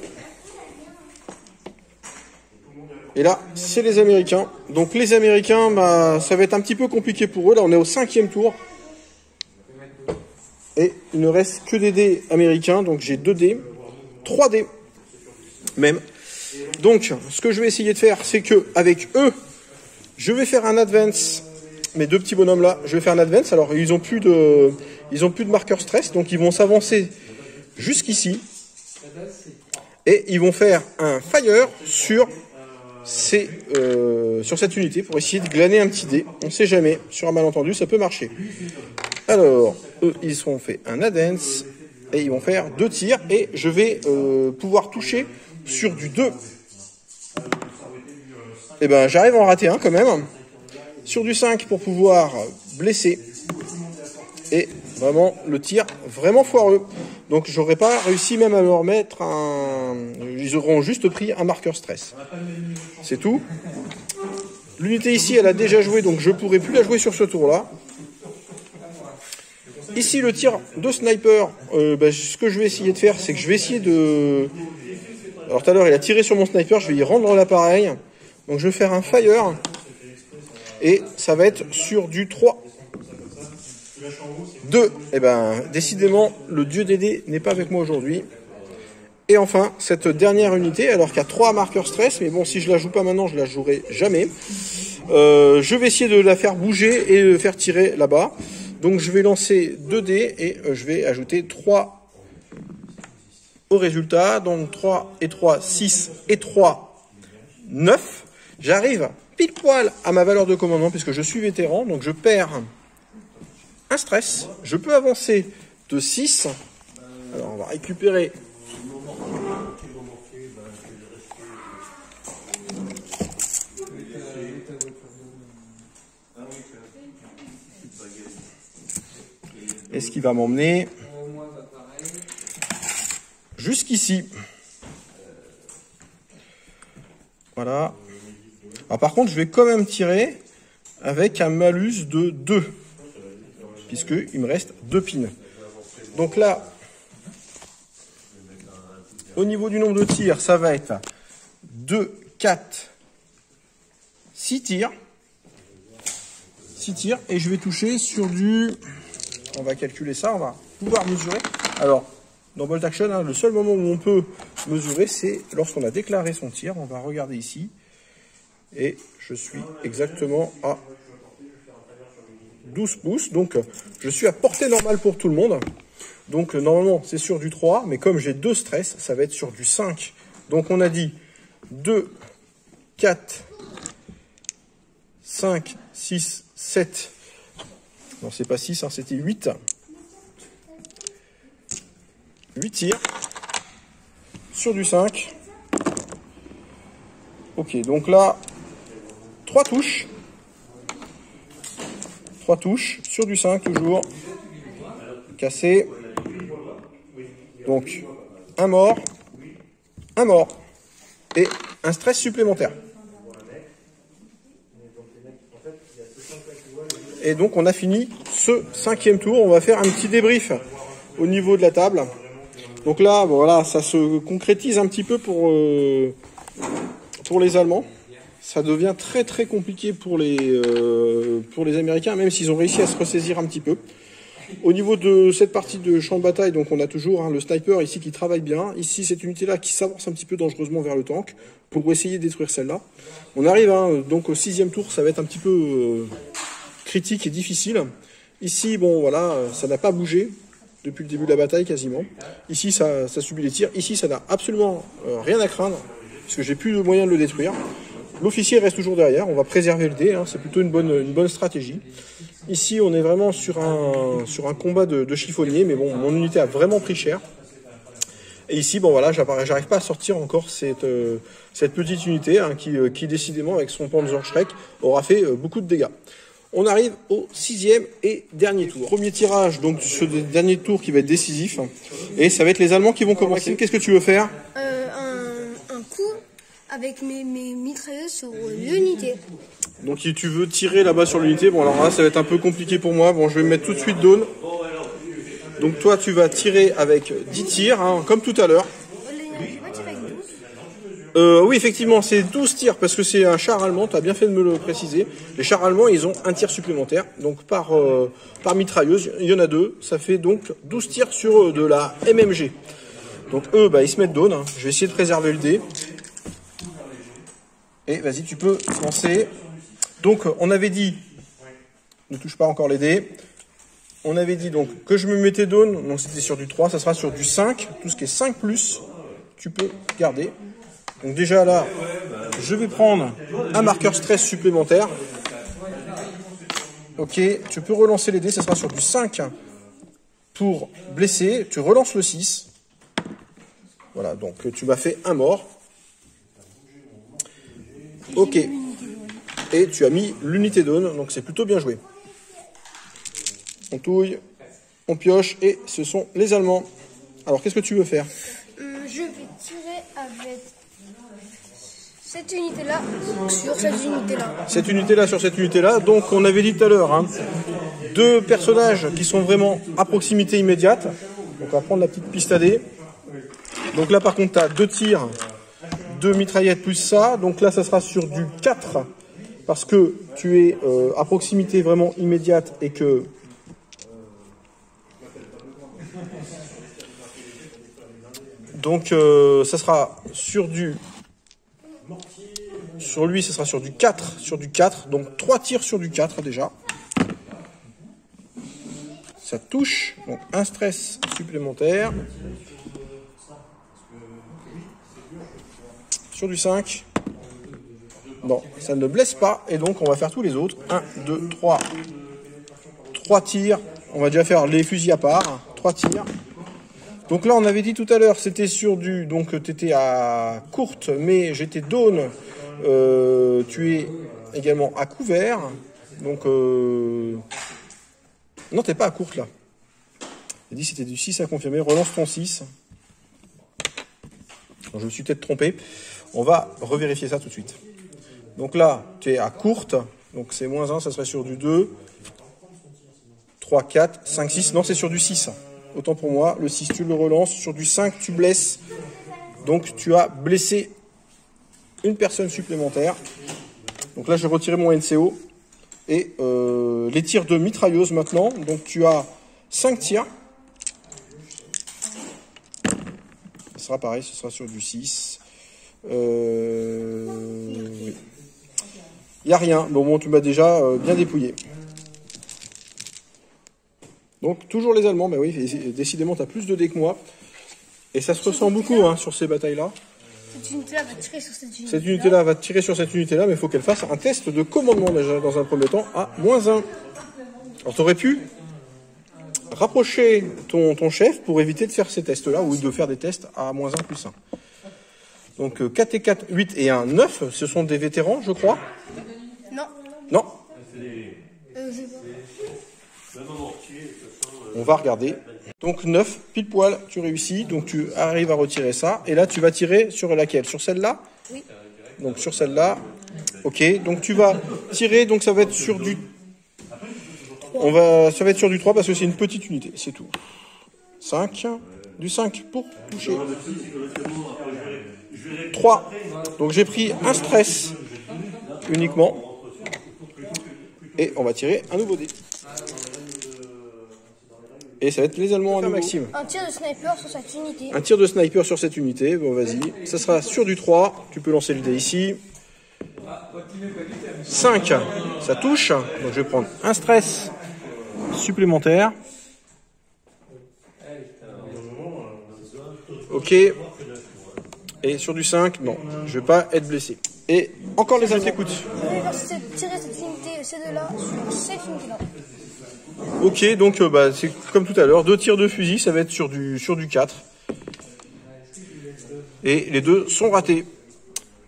Et là, c'est les Américains. Donc les Américains, bah, ça va être un petit peu compliqué pour eux. Là, on est au 5e tour. Et il ne reste que des dés américains. Donc j'ai 2 dés. 3 dés. Même. Donc, ce que je vais essayer de faire, c'est que avec eux, je vais faire un advance. Mes 2 petits bonhommes là, je vais faire un advance. Alors ils ont plus de marqueur stress, donc ils vont s'avancer jusqu'ici et ils vont faire un fire sur cette unité pour essayer de glaner un petit dé. On sait jamais, sur un malentendu, ça peut marcher. Alors eux, ils ont fait un advance et ils vont faire 2 tirs et je vais pouvoir toucher sur du 2. Et ben j'arrive à en rater un quand même. Sur du 5 pour pouvoir blesser. Et vraiment, le tir vraiment foireux. Donc, j'aurais pas réussi même à leur mettre un... Ils auront juste pris un marqueur stress. C'est tout. L'unité ici, elle a déjà joué, donc je pourrais plus la jouer sur ce tour-là. Ici, le tir de sniper, ce que je vais essayer de faire, c'est que je vais essayer de... Alors, tout à l'heure, il a tiré sur mon sniper, je vais y rendre l'appareil. Donc, je vais faire un fire. Et ça va être sur du 3. 2. Et ben, décidément, le dieu des dés n'est pas avec moi aujourd'hui. Et enfin, cette dernière unité, alors qu'il y a 3 marqueurs stress, mais bon, si je la joue pas maintenant, je la jouerai jamais. Je vais essayer de la faire bouger et de faire tirer là-bas. Donc je vais lancer 2 dés et je vais ajouter 3 au résultat. Donc 3 et 3, 6 et 3, 9. J'arrive pile poil à ma valeur de commandement puisque je suis vétéran. Donc je perds un stress. Je peux avancer de 6. Alors on va récupérer. Et ce qui va m'emmener jusqu'ici. Voilà. Alors, par contre, je vais quand même tirer avec un malus de 2. Puisqu'il me reste 2 pins. Donc là, au niveau du nombre de tirs, ça va être 2, 4, 6 tirs. 6 tirs. Et je vais toucher sur du... On va calculer ça, on va pouvoir mesurer. Alors, dans Bolt Action, hein, le seul moment où on peut mesurer, c'est lorsqu'on a déclaré son tir. On va regarder ici. Et je suis exactement à 12 pouces. Donc, je suis à portée normale pour tout le monde. Donc, normalement, c'est sur du 3. Mais comme j'ai 2 stress, ça va être sur du 5. Donc, on a dit 2, 4, 5, 6, 7... Non, c'est pas 6, hein, c'était 8. 8 tirs sur du 5. Ok, donc là, 3 touches. 3 touches sur du 5 toujours. Cassé. Donc, un mort et un stress supplémentaire. Et donc on a fini ce 5e tour. On va faire un petit débrief au niveau de la table. Donc là, bon, voilà, ça se concrétise un petit peu pour les Allemands. Ça devient très très compliqué pour les Américains, même s'ils ont réussi à se ressaisir un petit peu. Au niveau de cette partie de champ de bataille, donc on a toujours le sniper ici qui travaille bien. Ici, cette unité-là qui s'avance un petit peu dangereusement vers le tank pour essayer de détruire celle-là. On arrive donc au 6e tour, ça va être un petit peu... critique et difficile. Ici, bon, voilà, ça n'a pas bougé depuis le début de la bataille quasiment. Ici, ça subit les tirs. Ici, ça n'a absolument rien à craindre, puisque j'ai plus de moyens de le détruire. L'officier reste toujours derrière. On va préserver le dé. Hein, c'est plutôt une bonne stratégie. Ici, on est vraiment sur un combat de chiffonnier, mais bon, mon unité a vraiment pris cher. Et ici, bon voilà, j'arrive pas à sortir encore cette petite unité hein, qui décidément, avec son Panzerschreck, aura fait beaucoup de dégâts. On arrive au 6e et dernier tour. Premier tirage, donc ce dernier tour qui va être décisif. Et ça va être les Allemands qui vont commencer. Qu'est-ce que tu veux faire? Un coup avec mes mitrailleuses sur l'unité. Donc tu veux tirer là-bas sur l'unité. Bon alors là, ça va être un peu compliqué pour moi. Bon, je vais me mettre tout de suite down. Donc toi, tu vas tirer avec 10 tirs, hein, comme tout à l'heure. Oui, effectivement, c'est 12 tirs parce que c'est un char allemand, tu as bien fait de me le préciser. Les chars allemands, ils ont un tir supplémentaire. Donc par mitrailleuse, il y en a 2. Ça fait donc 12 tirs sur de la MMG. Donc eux, bah, ils se mettent down. Hein. Je vais essayer de préserver le dé. Et vas-y, tu peux lancer. Donc on avait dit, ne touche pas encore les dés. On avait dit donc que je me mettais down. Donc c'était sur du 3, ça sera sur du 5. Tout ce qui est 5+, tu peux garder. Donc déjà là, je vais prendre un marqueur stress supplémentaire. Ok, tu peux relancer les dés, ça sera sur du 5 pour blesser. Tu relances le 6. Voilà, donc tu m'as fait un mort. Ok. Et tu as mis l'unité down, donc c'est plutôt bien joué. On touille, on pioche, et ce sont les Allemands. Alors, qu'est-ce que tu veux faire? Je vais tirer avec cette unité-là sur cette unité-là. Cette unité-là sur cette unité-là. Donc, on avait dit tout à l'heure, hein, 2 personnages qui sont vraiment à proximité immédiate. Donc, on va prendre la petite piste à dés. Donc là, par contre, tu as 2 tirs, 2 mitraillettes plus ça. Donc là, ça sera sur du 4 parce que tu es à proximité vraiment immédiate et que... Donc ça sera sur du... Sur lui, ce sera sur du 4. Sur du 4. Donc 3 tirs sur du 4 déjà. Ça touche. Donc un stress supplémentaire. Sur du 5. Non, ça ne blesse pas. Et donc on va faire tous les autres. 1, 2, 3. 3 tirs. On va déjà faire les fusils à part. 3 tirs. Donc là, on avait dit tout à l'heure, c'était sur du... Donc tu étais à courte, mais j'étais down. Tu es également à couvert. Donc... Non, t'es pas à courte là. J'ai dit c'était du 6 à confirmer. Relance ton 6. Alors, je me suis peut-être trompé. On va revérifier ça tout de suite. Donc là, tu es à courte. Donc c'est -1, ça serait sur du 2. 3, 4, 5, 6. Non, c'est sur du 6. Autant pour moi. Le 6, tu le relances. Sur du 5, tu blesses. Donc tu as blessé une personne supplémentaire. Donc là, je vais retirer mon NCO. Et les tirs de mitrailleuse maintenant. Donc tu as 5 tirs. Ce sera pareil, ce sera sur du 6. Oui. Il n'y a rien. Bon, tu m'as déjà bien dépouillé. Donc toujours les Allemands. Mais oui, décidément, tu as plus de dés que moi. Et ça se ressent beaucoup sur ces batailles-là. Cette unité-là va tirer sur cette unité-là. Cette unité-là va tirer sur cette unité-là, mais il faut qu'elle fasse un test de commandement déjà dans un premier temps à -1. Alors tu aurais pu rapprocher ton chef pour éviter de faire ces tests-là ou de faire des tests à -1 + 1. Donc 4 et 4, 8 et 1, 9, ce sont des vétérans, je crois. Non. Non. Je sais pas. On va regarder. Donc 9, pile poil, tu réussis, donc tu arrives à retirer ça. Et là, tu vas tirer sur laquelle? Sur celle-là? Oui. Donc sur celle-là. Ok, donc tu vas tirer, donc ça va être sur du... Ça va être sur du 3 parce que c'est une petite unité, c'est tout. 5, du 5 pour toucher. 3, donc j'ai pris un stress uniquement. Et on va tirer un nouveau dé. Et ça va être les Allemands à nouveau. Maxime. Un tir de sniper sur cette unité. Un tir de sniper sur cette unité. Bon, vas-y. Ça sera sur du 3. Tu peux lancer le dé ici. 5. Ça touche. Donc je vais prendre un stress supplémentaire. Ok. Et sur du 5, non. Je vais pas être blessé. Et encore les Allemands. Écoute. Je vais tirer cette unité, ces deux-là, sur cette unité-là. Ok, donc c'est comme tout à l'heure, 2 tirs de fusil, ça va être sur du 4. Et les deux sont ratés.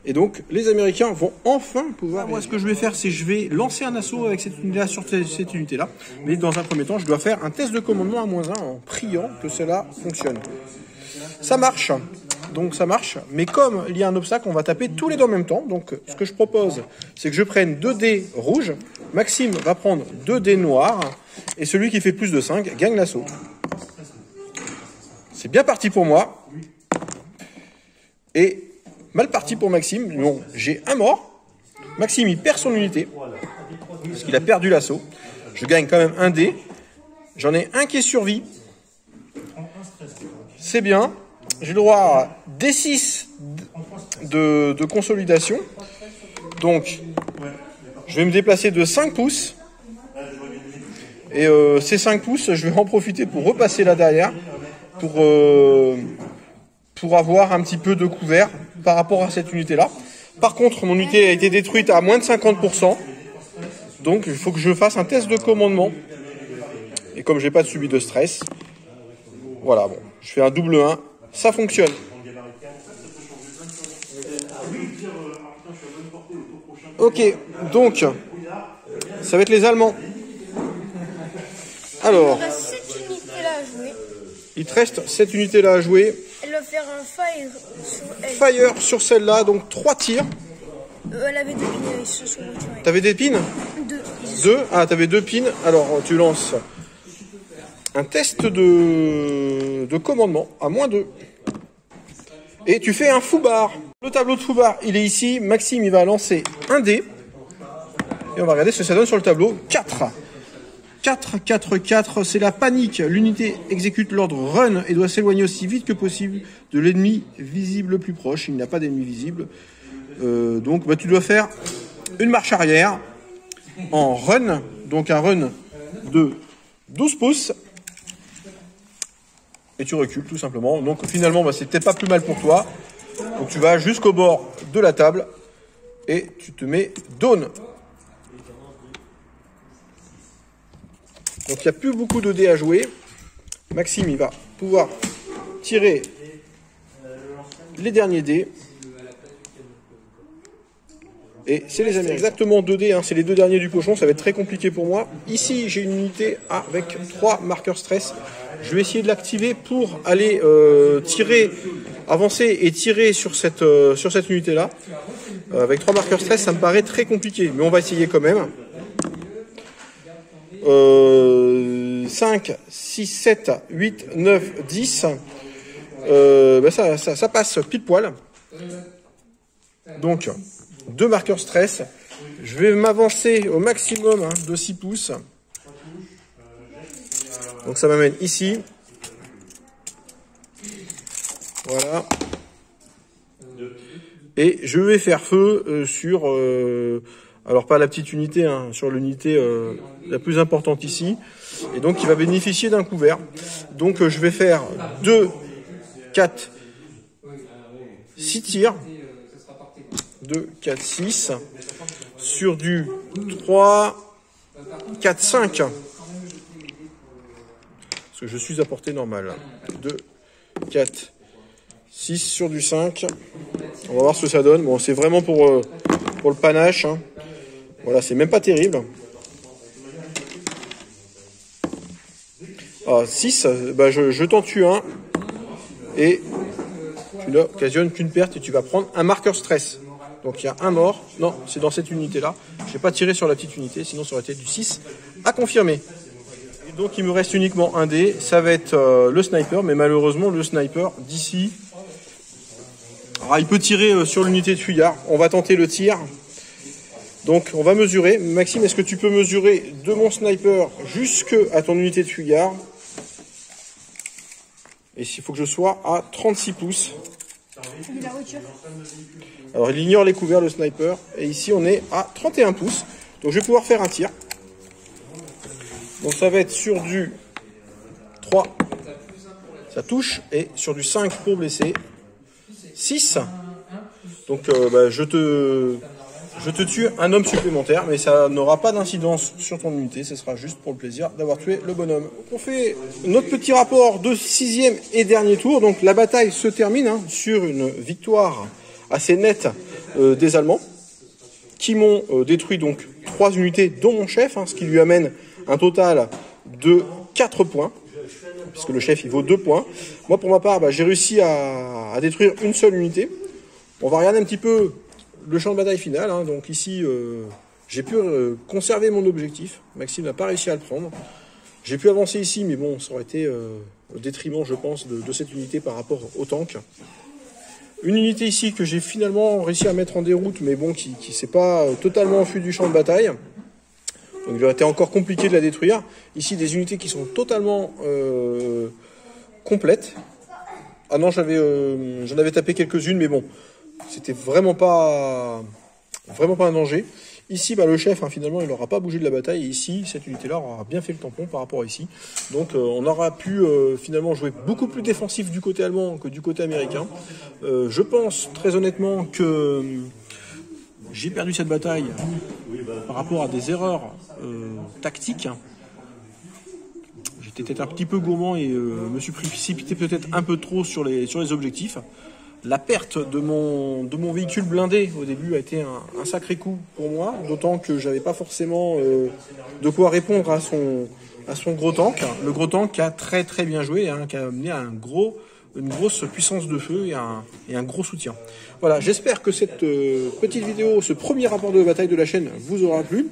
Et donc, les Américains vont enfin pouvoir... Moi, ce que je vais faire, c'est que je vais lancer un assaut avec cette unité-là sur cette unité-là. Mais dans un premier temps, je dois faire un test de commandement à -1 en priant que cela fonctionne. Ça marche. Donc ça marche. Mais comme il y a un obstacle, on va taper tous les deux en même temps. Donc ce que je propose, c'est que je prenne 2 dés rouges. Maxime va prendre 2 dés noirs. Et celui qui fait plus de 5 gagne l'assaut. C'est bien parti pour moi. Et mal parti pour Maxime. Donc j'ai un mort. Maxime, il perd son unité. Parce qu'il a perdu l'assaut. Je gagne quand même un dé. J'en ai un qui est survie. C'est bien. J'ai le droit à D6 de consolidation. Donc, je vais me déplacer de 5 pouces. Et ces 5 pouces, je vais en profiter pour repasser là derrière. Pour avoir un petit peu de couvert par rapport à cette unité-là. Par contre, mon unité a été détruite à moins de 50%. Donc, il faut que je fasse un test de commandement. Et comme je n'ai pas subi de stress, voilà, bon, je fais un double 1. Ça fonctionne. Ok, donc, ça va être les Allemands. Alors, Il reste 7 unités-là à jouer. il te reste 7 unités-là à jouer. Elle va faire un fire sur elle. Fire sur celle-là, donc 3 tirs. Elle avait 2 pins, ils se sont retirés. T'avais des pins? 2. 2. Ah, t'avais 2 pins. Alors, tu lances un test de commandement à -2. Et tu fais un foubar. Le tableau de foubar, il est ici. Maxime, il va lancer un dé. Et on va regarder ce que ça donne sur le tableau. 4. 4-4-4, c'est la panique. L'unité exécute l'ordre run et doit s'éloigner aussi vite que possible de l'ennemi visible le plus proche. Il n'y a pas d'ennemi visible. Donc bah, tu dois faire une marche arrière en run, donc un run de 12 pouces. Et tu recules tout simplement. Donc finalement, bah, c'est peut-être pas plus mal pour toi. Donc tu vas jusqu'au bord de la table et tu te mets down. Donc il n'y a plus beaucoup de dés à jouer. Maxime, il va pouvoir tirer les derniers dés. Et c'est les Américains. Exactement 2 dés, hein, c'est les 2 derniers du cochon, ça va être très compliqué pour moi. Ici, j'ai une unité avec 3 marqueurs stress. Je vais essayer de l'activer pour aller tirer, avancer et tirer sur cette unité-là. Avec 3 marqueurs stress, ça me paraît très compliqué, mais on va essayer quand même. 5, 6, 7, 8, 9, 10. Bah ça passe pile poil. Donc, 2 marqueurs stress. Je vais m'avancer au maximum hein, de 6 pouces. Donc ça m'amène ici. Voilà. Et je vais faire feu sur... alors pas la petite unité, hein, sur l'unité la plus importante ici. Et donc il va bénéficier d'un couvert. Donc je vais faire 2, 4, 6 tirs. 2, 4, 6. Sur du 3, 4, 5. Parce que je suis à portée normale. 2, 4, 6 sur du 5. On va voir ce que ça donne. Bon, c'est vraiment pour le panache. Hein. Voilà, c'est même pas terrible. Ah, 6, bah je t'en tue un. Et tu n'occasionnes qu'une perte et tu vas prendre un marqueur stress. Donc il y a un mort. Non, c'est dans cette unité-là. Je n'ai pas tiré sur la petite unité, sinon ça aurait été du 6 à confirmer. Et donc il me reste uniquement un dé. Ça va être le sniper, mais malheureusement le sniper d'ici... Alors, il peut tirer sur l'unité de fuyard. On va tenter le tir. Donc on va mesurer. Maxime, est-ce que tu peux mesurer de mon sniper jusqu'à ton unité de fuyard? Et il faut que je sois à 36 pouces. Alors il ignore les couverts, le sniper. Et ici on est à 31 pouces. Donc je vais pouvoir faire un tir. Donc ça va être sur du 3. Ça touche. Et sur du 5 pour blesser. 6. Donc bah, je te tue un homme supplémentaire, mais ça n'aura pas d'incidence sur ton unité, ce sera juste pour le plaisir d'avoir tué le bonhomme. On fait notre petit rapport de 6e et dernier tour, donc la bataille se termine hein, sur une victoire assez nette des Allemands, qui m'ont détruit donc 3 unités dont mon chef, hein, ce qui lui amène un total de 4 points, puisque le chef il vaut 2 points. Moi pour ma part, bah, j'ai réussi à détruire une seule unité. On va regarder un petit peu le champ de bataille final, hein. Donc ici, j'ai pu conserver mon objectif. Maxime n'a pas réussi à le prendre. J'ai pu avancer ici, mais bon, ça aurait été au détriment, je pense, de cette unité par rapport au tank. Une unité ici que j'ai finalement réussi à mettre en déroute, mais bon, qui ne s'est pas totalement enfui du champ de bataille. Donc il aurait été encore compliqué de la détruire. Ici, des unités qui sont totalement complètes. Ah non, j'en avais tapé quelques-unes, mais bon, c'était vraiment pas un danger. Ici, bah, le chef, hein, finalement, il n'aura pas bougé de la bataille. Et ici, cette unité-là aura bien fait le tampon par rapport à ici. Donc, on aura pu finalement jouer beaucoup plus défensif du côté allemand que du côté américain. Je pense, très honnêtement, que j'ai perdu cette bataille par rapport à des erreurs tactiques. J'étais peut-être un petit peu gourmand et me suis précipité peut-être un peu trop sur les objectifs. La perte de mon véhicule blindé au début a été un sacré coup pour moi, d'autant que j'avais pas forcément de quoi répondre à son gros tank. Le gros tank qui a très très bien joué, hein, qui a amené à une grosse puissance de feu et un gros soutien. Voilà, j'espère que cette petite vidéo, ce premier rapport de bataille de la chaîne vous aura plu.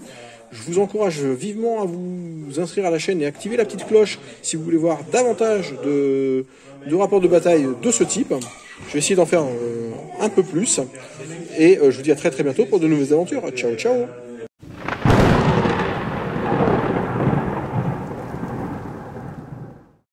Je vous encourage vivement à vous inscrire à la chaîne et activer la petite cloche si vous voulez voir davantage de rapports de bataille de ce type. Je vais essayer d'en faire un peu plus. Et je vous dis à très très bientôt pour de nouvelles aventures. Ciao ciao.